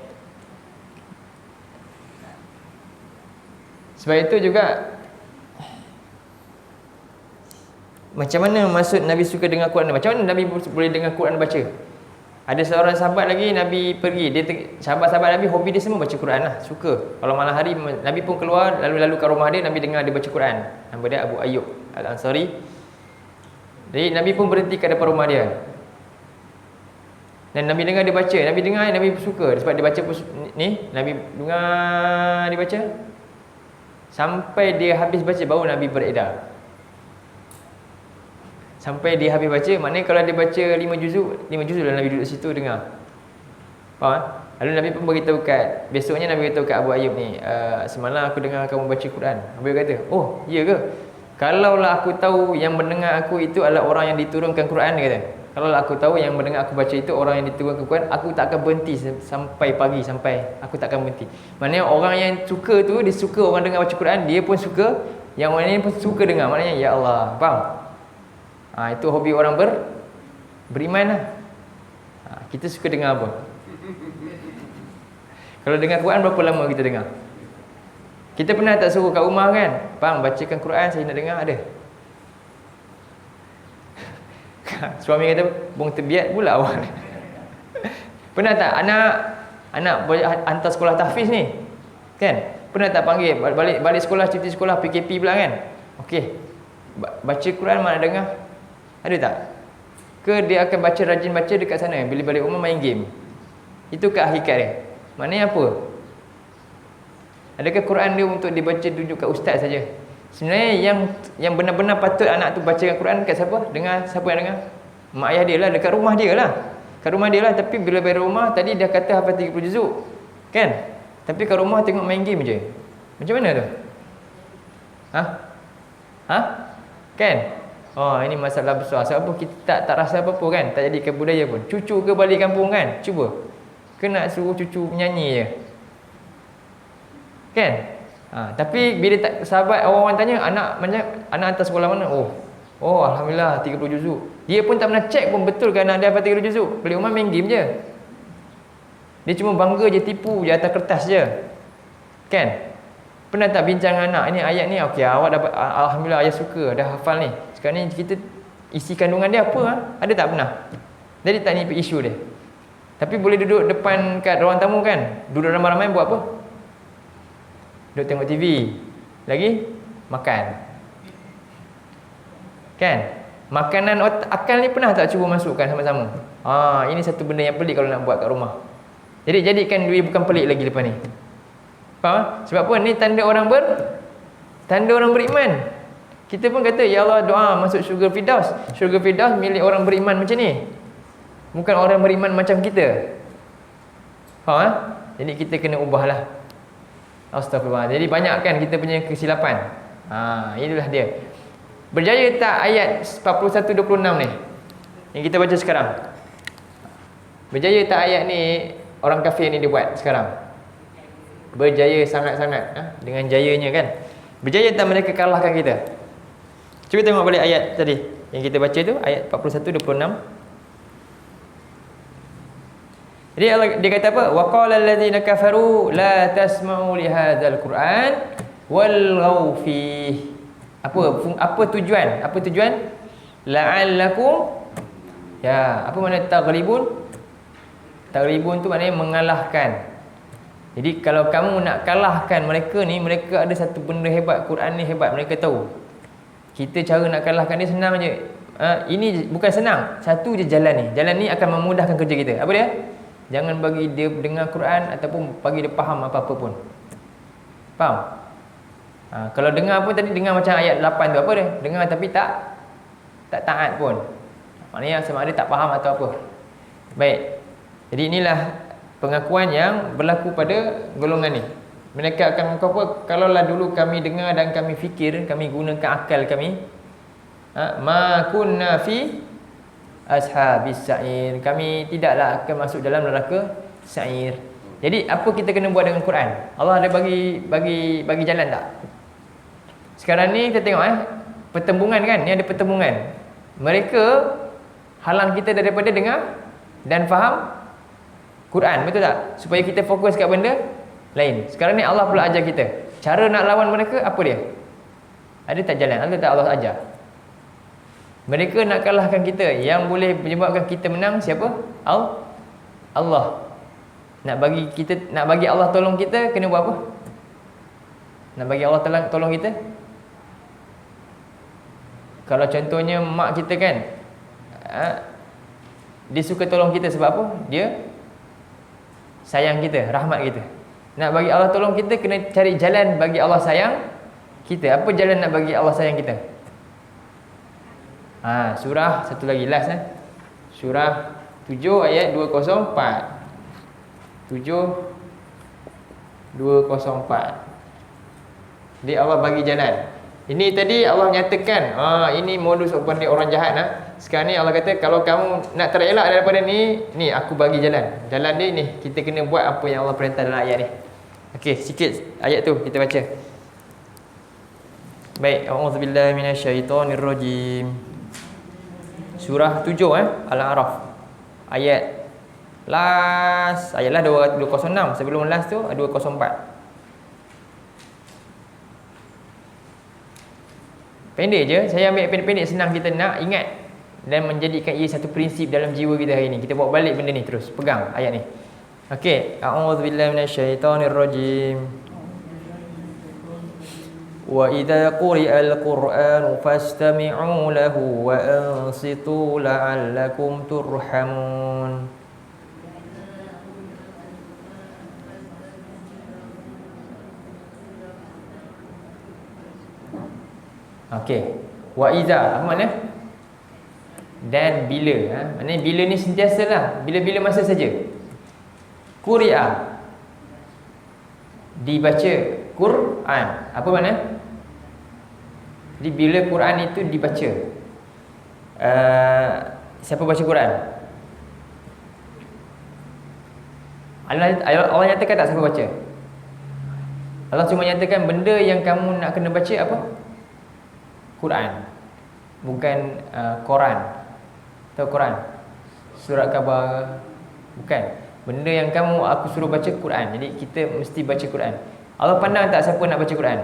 Sebab itu juga, macam mana maksud Nabi suka dengar Quran? Macam mana Nabi boleh dengar Quran baca? Ada seorang sahabat lagi, Nabi pergi, sahabat-sahabat Nabi hobi dia semua baca Quran lah, suka. Kalau malam hari Nabi pun keluar, lalu-lalu ke rumah dia, Nabi dengar dia baca Quran. Nama dia Abu Ayyub Al-Ansari. Jadi Nabi pun berhenti kat depan rumah dia. Dan Nabi dengar dia baca, Nabi suka sebab dia baca ni, Nabi dengar dia baca sampai dia habis baca baru Nabi beredar. Sampai dia habis baca, maknanya kalau dia baca 5 juzuk lah Nabi duduk situ dengar. Faham? Lalu Nabi pun beritahu besoknya Nabi beritahu kat Abu Ayyub ni, semalam aku dengar kamu baca Quran. Abu Ayyub kata, oh iya ke? Kalaulah aku tahu yang mendengar aku itu adalah orang yang diturunkan Quran, dia kata. Kalaulah aku tahu yang mendengar aku baca itu orang yang diturunkan Quran, aku tak akan berhenti sampai pagi, sampai aku tak akan berhenti. Maknanya orang yang suka tu, dia suka orang dengar baca Quran, dia pun suka, yang orang lain pun suka dengar. Maknanya ya Allah, faham? Itu hobi orang beriman lah. Kita suka dengar apa? Kalau dengar Quran berapa lama kita dengar? Kita pernah tak suruh kat rumah kan, bang bacakan Quran saya nak dengar, ada? Suami kata, bong terbiat pula awak. Pernah tak anak hantar sekolah tahfiz ni, kan? Pernah tak panggil balik sekolah, cuti sekolah, PKP pula kan? Okey, baca Quran mana dengar? Ada tak? Ke dia akan baca, rajin baca dekat sana, bila balik rumah main game? Itu ke hakikat dia? Maknanya apa? Adakah Quran dia untuk dibaca tunjuk kat ustaz saja? Sebenarnya yang benar-benar patut anak tu bacakan Quran kat siapa? Dengar siapa yang dengar? Mak ayah dia lah, dekat rumah dia lah. Kat rumah dia lah, tapi bila balik rumah tadi dia kata hafal 30 juzuk. Kan? Tapi kat rumah tengok main game je. Macam mana tu? Kan? Oh, ini masalah besar. Sebab apa kita tak rasa apa-apa kan? Tak jadikan budaya pun. Cucu ke balik kampung kan? Cuba. Kena suruh cucu menyanyi je. Kan? Tapi bila sahabat orang-orang tanya anak hantar sekolah mana? Oh alhamdulillah 30 juzuk. Dia pun tak pernah check pun betul ke anak dia hafal 30 juzuk. Balik rumah main game je. Dia cuma bangga je, tipu je atas kertas je. Kan? Pernah tak bincang dengan anak, ini ayat ni okey, awak dapat, alhamdulillah ayah suka, dah hafal ni. Sekarang ni kita isi kandungan dia apa? Ada tak pernah? Jadi tak ni isu dia. Tapi boleh duduk depan kat ruang tamu kan? Duduk ramai-ramai buat apa? Duduk tengok TV. Lagi makan. Kan? Makanan akal ni pernah tak cuba masukkan sama-sama? Ini satu benda yang pelik kalau nak buat kat rumah. Jadi jadikan dia bukan pelik lagi lepas ni. Faham? Sebab apa? Ni tanda orang beriman. Kita pun kata, ya Allah, doa masuk syurga Firdaus. Syurga Firdaus milik orang beriman macam ni. Bukan orang beriman macam kita. Faham? Jadi kita kena ubahlah. Astagfirullah. Jadi banyak kan kita punya kesilapan. Inilah dia. Berjaya tak ayat 41-26 ni yang kita baca sekarang? Berjaya tak ayat ni orang kafir ni dia buat sekarang? Berjaya sangat-sangat, dengan jayanya kan. Berjaya tak mereka kalahkan kita? Cuba tengok balik ayat tadi yang kita baca tu, ayat 41-26. Jadi dia kata apa? Wa qala allazina kafaru la tasma'u li hadzal Qur'an walghaw fihi. Apa tujuan? Apa tujuan? La'allakum, apa makna taghlibun? Taghlibun tu maknanya mengalahkan. Jadi kalau kamu nak kalahkan mereka ni, mereka ada satu benda hebat, Quran ni hebat, mereka tahu. Kita cara nak kalahkan dia senang je. Ini bukan senang, satu je jalan ni. Jalan ni akan memudahkan kerja kita. Apa dia? Jangan bagi dia dengar Quran ataupun bagi dia faham apa-apa pun. Faham? Kalau dengar pun tadi dengar macam ayat 8 tu, apa dia? Dengar tapi tak taat pun. Maknanya sama ada tak faham atau apa. Baik. Jadi inilah pengakuan yang berlaku pada golongan ni. Mereka akan mengaku apa? Kalaulah dulu kami dengar dan kami fikir, kami gunakan akal kami, ma kunna fi ashabis sa'ir, kami tidaklah akan masuk dalam neraka sa'ir. Jadi apa kita kena buat dengan Quran? Allah ada bagi jalan tak? Sekarang ni kita tengok pertembungan kan, ni ada pertembungan. Mereka halang kita daripada dengar dan faham Quran, betul tak? Supaya kita fokus kat benda lain. Sekarang ni Allah pula ajar kita. Cara nak lawan mereka apa dia? Ada tak jalan? Ada tak Allah ajar? Mereka nak kalahkan kita. Yang boleh menyebabkan kita menang siapa? Allah. Nak bagi Allah tolong kita, kena buat apa? Nak bagi Allah tolong kita? Kalau contohnya mak kita kan, dia suka tolong kita sebab apa? Dia sayang kita, rahmat kita. Nak bagi Allah tolong kita, kena cari jalan bagi Allah sayang kita. Apa jalan nak bagi Allah sayang kita? Surah satu lagi last Surah 7 ayat 204. 7:204. Dia Allah bagi jalan. Ini tadi Allah nyatakan, ini modus operandi orang jahat. Sekarang ni Allah kata, kalau kamu nak terelak daripada ni aku bagi jalan. Jalan dia ni, kita kena buat apa yang Allah perintah dalam ayat ni. Okey, sikit ayat tu kita baca. Baik, a'udzubillahi minasyaitonirrajim. Surah 7 Al-A'raf. Ayat last, ayatlah 206. Sebelum last tu 204. Pendek je, saya ambil pendek-pendek, senang kita nak ingat dan menjadikan ia satu prinsip dalam jiwa kita hari ni. Kita bawa balik benda ni terus, pegang ayat ni. Okey, a'udzubillahi minasyaitonirrajim. Wa idza quri'al Qur'anu fastami'u lahu wa ansitu la'allakum turhamun. Okey, wa iza apa makna? Dan bila, maknanya bila ni sentiasalah, bila-bila masa saja. Quri'a, dibaca Quran. Apa makna? Jadi bila Quran itu dibaca, siapa baca Quran? Allah nyatakan tak siapa baca? Allah cuma nyatakan benda yang kamu nak kena baca apa? Quran, bukan Quran. Tahu Quran? Surat khabar, bukan. Benda yang aku suruh baca Quran. Jadi kita mesti baca Quran. Allah pandang tak siapa nak baca Quran?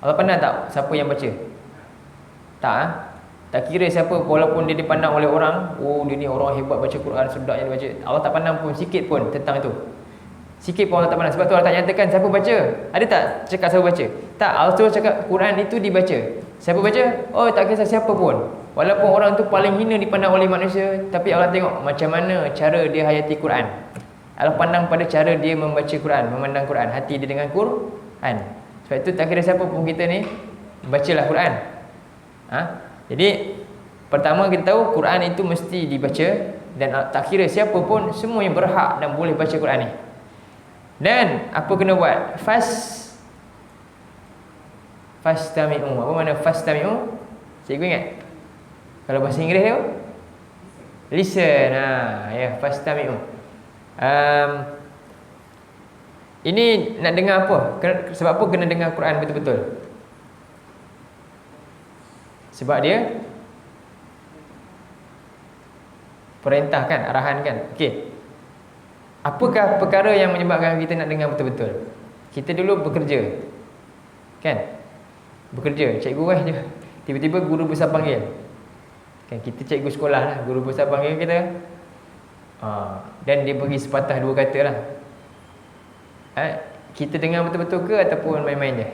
Allah pandang tak siapa yang baca? Tak ah? Tak kira siapa, walaupun dia dipandang oleh orang, oh dia ni orang hebat baca Quran, sedap yang dia baca. Allah tak pandang pun sikit pun tentang itu. Sikit pun Allah tak pandang. Sebab tu Allah tak nyatakan siapa baca. Ada tak cakap siapa baca? Tak, Allah tu cakap Quran itu dibaca. Siapa baca? Oh, tak kisah siapa pun. Walaupun orang tu paling hina dipandang oleh manusia, tapi Allah tengok macam mana cara dia hayati Quran. Allah pandang pada cara dia membaca Quran, memandang Quran, hati dia dengan Quran. Sebab itu tak kira siapa pun kita ni, bacalah Quran. Jadi pertama kita tahu Quran itu mesti dibaca, dan tak kira siapa pun, semua yang berhak dan boleh baca Quran ni. Dan apa kena buat? Fastami'u. Apa makna fastami'u? Cikgu ingat? Kalau bahasa Inggeris tu listen. Ya, fastami'u. Ini nak dengar apa? Sebab apa kena dengar Quran betul-betul? Sebab dia perintah kan, arahan kan. Okey. Apakah perkara yang menyebabkan kita nak dengar betul-betul? Kita dulu bekerja. Kan? Bekerja, cikgu je. Tiba-tiba guru besar panggil. Kan kita cikgu sekolah lah, guru besar panggil kita. Dan dia bagi sepatah dua kata lah. Kita dengar betul-betul ke ataupun main-main je?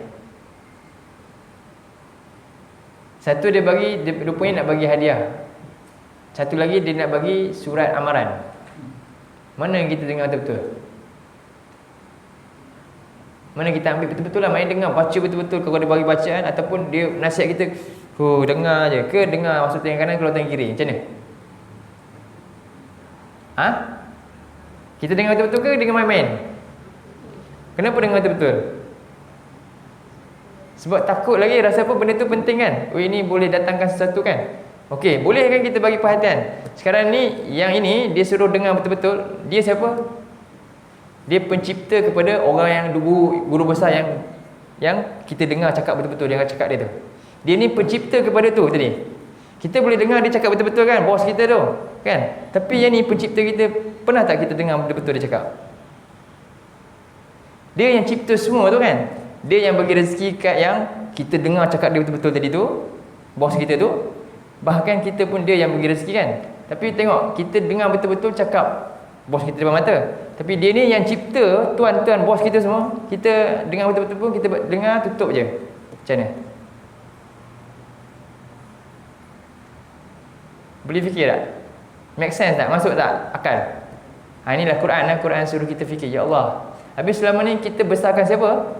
Satu dia bagi, dia rupanya nak bagi hadiah. Satu lagi dia nak bagi surat amaran. Mana yang kita dengar betul-betul? Mana kita ambil betul-betul lah, main dengar, baca betul-betul. Kalau dia bagi bacaan ataupun dia nasihat kita, dengar je ke dengar masuk tangan kanan keluar tangan kiri? Macam mana? Kita dengar betul-betul ke dengar main-main? Kenapa dengar betul-betul? Sebab takut lagi, rasa apa benda tu penting kan. Oh, ini boleh datangkan sesuatu kan. Okey, boleh kan kita bagi perhatian. Sekarang ni, yang ini dia suruh dengar betul-betul. Dia siapa? Dia pencipta kepada orang yang guru besar yang kita dengar cakap betul-betul. Dia cakap dia tu, dia ni pencipta kepada tu tadi. Kita boleh dengar dia cakap betul-betul kan, bos kita tu kan. Tapi yang ni pencipta kita. Pernah tak kita dengar betul-betul dia cakap? Dia yang cipta semua tu kan. Dia yang bagi rezeki kat yang kita dengar cakap dia betul-betul tadi tu, bos kita tu. Bahkan kita pun dia yang bagi rezeki kan. Tapi tengok, kita dengar betul-betul cakap bos kita depan mata. Tapi dia ni yang cipta, tuan-tuan bos kita semua. Kita dengar betul-betul pun, kita dengar tutup je. Macam mana? Boleh fikir tak? Make sense tak? Masuk tak? Akal? Inilah Quran. Quran suruh kita fikir. Ya Allah, habis selama ni kita besarkan siapa?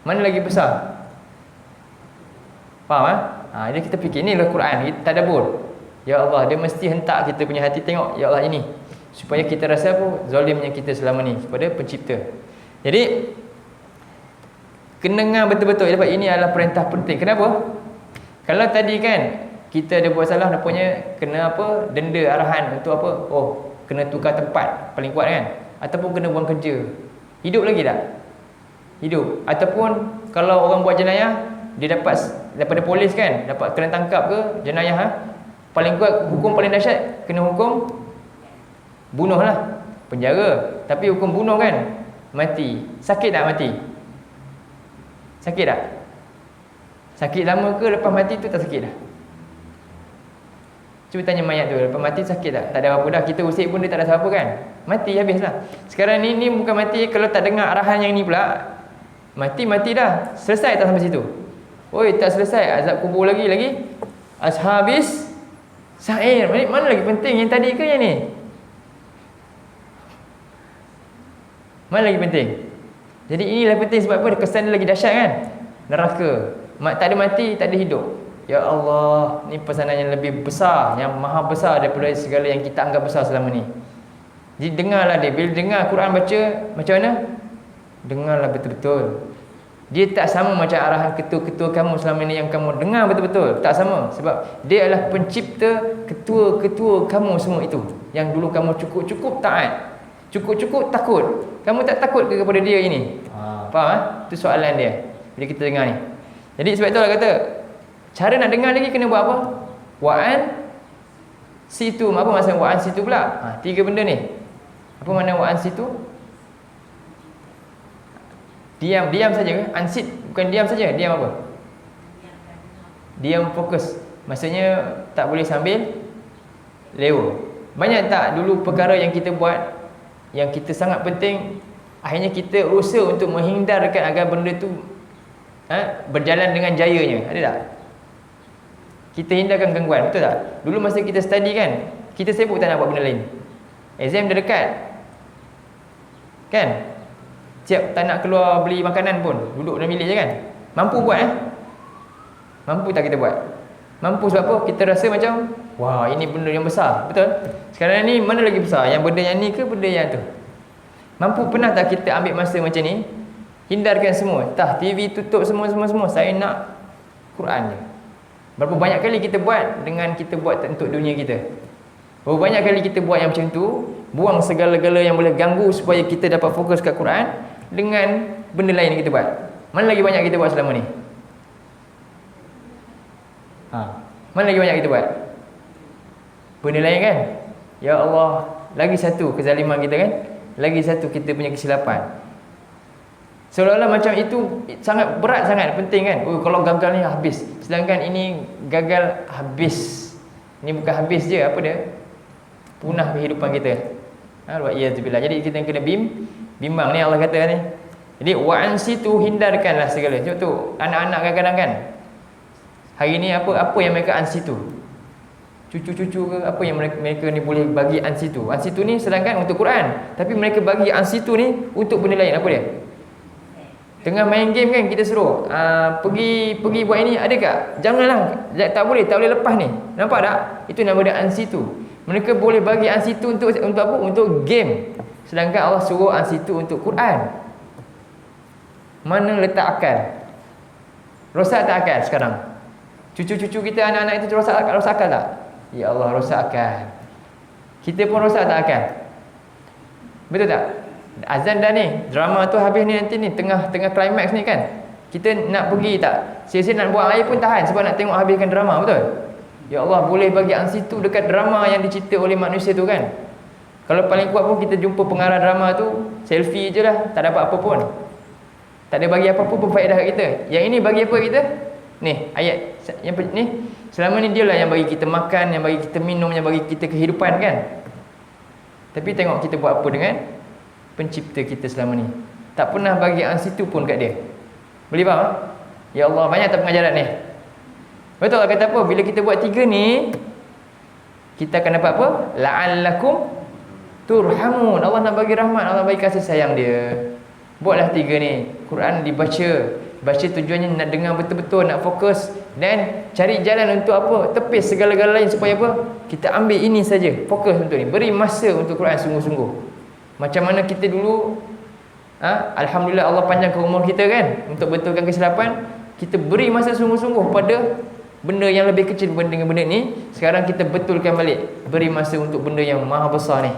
Mana lagi besar? Faham? Jadi kita fikir, inilah Quran. Kita tadabbur. Ya Allah, dia mesti hentak kita punya hati tengok. Ya Allah ini, supaya kita rasa apa? Zalimnya kita selama ni kepada pencipta. Jadi kena dengar betul-betul. Ini adalah perintah penting. Kenapa? Kalau tadi kan kita ada buat salah, rupanya kena apa? Denda, arahan untuk apa? Oh, kena tukar tempat paling kuat kan? Ataupun kena buang kerja. Hidup lagi tak? Hidup. Ataupun kalau orang buat jenayah, dia dapat daripada polis kan, dapat kena tangkap ke jenayah, paling kuat hukum paling dahsyat kena hukum bunuh lah, penjara. Tapi hukum bunuh kan mati. Sakit tak mati? Sakit tak? Sakit lama ke lepas mati tu tak sakit dah? Cuba tanya mayat tu, lepas mati sakit tak? Tak ada apa dah, kita usik pun dia tak ada apa kan. Mati habislah. Sekarang ni bukan mati kalau tak dengar arahan yang ni pula. Mati dah. Selesai tak sampai situ? Oi, tak selesai. Azab kubur lagi. Ashabis sa'ir. Mana lagi penting, yang tadi ke yang ni? Mana lagi penting? Jadi inilah penting. Sebab apa? Kesan dia lagi dahsyat kan? Neraka. Tak ada mati, tak ada hidup. Ya Allah, ni pesanan yang lebih besar, yang maha besar daripada segala yang kita anggap besar selama ni. Jadi dengarlah dia. Bila dengar Quran baca, macam mana? Dengarlah betul-betul. Dia tak sama macam arahan ketua-ketua kamu selama ni yang kamu dengar betul-betul. Tak sama. Sebab dia adalah pencipta ketua-ketua kamu semua itu, yang dulu kamu cukup-cukup taat, cukup-cukup takut. Kamu tak takut ke kepada dia ini? Faham? Itu soalan dia bila kita dengar ni. Jadi sebab itulah kata, cara nak dengar lagi kena buat apa? Situ, apa maksud wa an situ pula? Tiga benda ni. Apa makna wa an situ? Diam saja ke? Ansit bukan diam saja, diam apa? Diam fokus. Maksudnya tak boleh sambil lewa. Banyak tak dulu perkara yang kita buat yang kita sangat penting, akhirnya kita usaha untuk menghindarkan agar benda tu berjalan dengan jayanya. Ada tak? Kita hindarkan gangguan, betul tak? Dulu masa kita study kan, kita sibuk tak nak buat benda lain. Exam dah dekat, kan? Siap tak nak keluar beli makanan pun, duduk dalam bilik je kan? Mampu buat Mampu tak kita buat? Mampu sebab apa? Kita rasa macam, wah ini benda yang besar, betul? Sekarang ni mana lagi besar? Yang benda yang ni ke benda yang tu? Mampu pernah tak kita ambil masa macam ni? Hindarkan semua. TV tutup semua. Saya nak Quran je. Berapa banyak kali kita buat dengan kita buat untuk dunia kita? Berapa banyak kali kita buat yang macam tu, buang segala-gala yang boleh ganggu supaya kita dapat fokus kat Quran dengan benda lain yang kita buat. Mana lagi banyak kita buat selama ni? Mana lagi banyak kita buat? Benda lain kan? Ya Allah, lagi satu kezaliman kita kan? Lagi satu kita punya kesilapan. Seolah-olah macam itu sangat berat sangat, penting kan? Kalau gagal ni habis. Sedangkan ini gagal habis. Ini bukan habis je, apa dia? Punah kehidupan kita. Wa'iyadzubillah. Jadi kita kena bimbang ni Allah kata ni. Jadi wa'an situ, hindarkanlah segala. Sebab tu anak-anak kadang-kadang kan, hari ni apa yang mereka ansitu? Cucu-cucu ke apa yang mereka ni boleh bagi ansitu? Ansitu ni sedangkan untuk Quran, tapi mereka bagi ansitu ni untuk benda lain. Apa dia? Tengah main game kan, kita suruh pergi buat ini, ada tak? Janganlah, tak boleh lepas ni. Nampak tak? Itu nama dia ansitu. Mereka boleh bagi ansitu untuk apa? Untuk game. Sedangkan Allah suruh ansitu untuk Quran. Mana letak akal? Rosak tak akal sekarang? Cucu-cucu kita, anak-anak itu rosak akal tak? Ya Allah, rosak akal. Kita pun rosak tak akal? Betul tak? Azan dah ni, drama tu habis ni, nanti ni tengah climax ni kan, kita nak pergi tak? Sia-sia nak buang air pun tahan sebab nak tengok habiskan drama, betul? Ya Allah, boleh bagi ansitu dekat drama yang dicerita oleh manusia tu kan. Kalau paling kuat pun kita jumpa pengarah drama tu, selfie je lah, tak dapat apa pun, tak ada bagi apa-apa pun faedah kat kita. Yang ini bagi apa kita? Ni ayat yang ni, selama ni dia lah yang bagi kita makan, yang bagi kita minum, yang bagi kita kehidupan kan. Tapi tengok kita buat apa dengan pencipta kita selama ni. Tak pernah bagi ansitu pun kat dia. Boleh faham? Ya Allah, banyak tak pengajaran ni? Betul tak kata apa? Bila kita buat tiga ni, kita akan dapat apa? La'allakum turhamun. Allah nak bagi rahmat, Allah bagi kasih sayang dia. Buatlah tiga ni. Quran dibaca. Baca tujuannya nak dengar betul-betul, nak fokus, dan cari jalan untuk apa? Tepis segala-gala lain supaya apa? Kita ambil ini saja, fokus untuk ni. Beri masa untuk Quran sungguh-sungguh. Macam mana kita dulu, alhamdulillah Allah panjangkan umur kita kan, untuk betulkan kesilapan. Kita beri masa sungguh-sungguh pada benda yang lebih kecil berbanding dengan benda ni. Sekarang kita betulkan balik, beri masa untuk benda yang maha besar ni.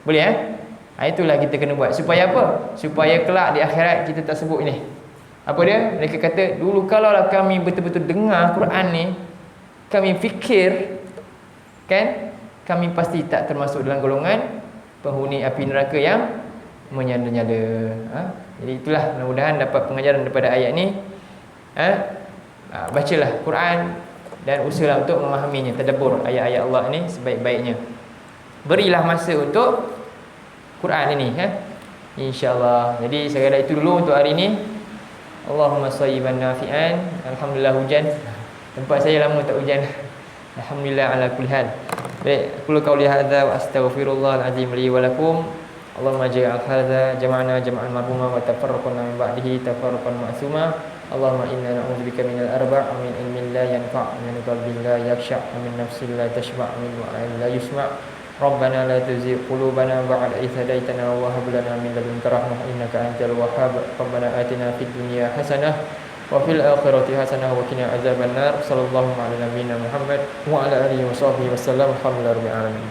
Boleh itulah kita kena buat. Supaya apa? Supaya kelak di akhirat kita tak sebut ini. Apa dia? Mereka kata, dulu kalaulah kami betul-betul dengar Quran ni, kami fikir kan, kami pasti tak termasuk dalam golongan penghuni api neraka yang menyala-nyala. Jadi itulah, mudah-mudahan dapat pengajaran daripada ayat ni. Bacalah Quran dan usahalah untuk memahaminya, tadabbur ayat-ayat Allah ni sebaik-baiknya. Berilah masa untuk Quran ini, insya-Allah. Jadi saya rasa itu dulu untuk hari ini. Allahumma shayyiban nafi'an. Alhamdulillah hujan. Tempat saya lama tak hujan. Alhamdulillah ala kulli hal. Baik, aku qauli hadza wa astaghfirullahal azim li wa lakum. Allahumma ja'al hadza jama'ana jama'an marhuma wa tafarraqna min ba'dihi tafarraqan ma'suma. Allahumma inna na'udzubika minal arba' min ilmin la yanfa' min qalbin la yakhsha' min nafsin la tashba' min wa'in la yusma'. Rabbana la tuzigh qulubana ba'da idh hadaytana wa hab lana min ladunka rahmah innaka antal wahhab. Rabbana atina fid dunya hasanah wa fil akhirati hasanah wa qina adzabannar. Sallallahu ala nabiyyina Muhammad wa ala alihi wa sahbihi wasallam. Alhamdulillahirabbil alamin.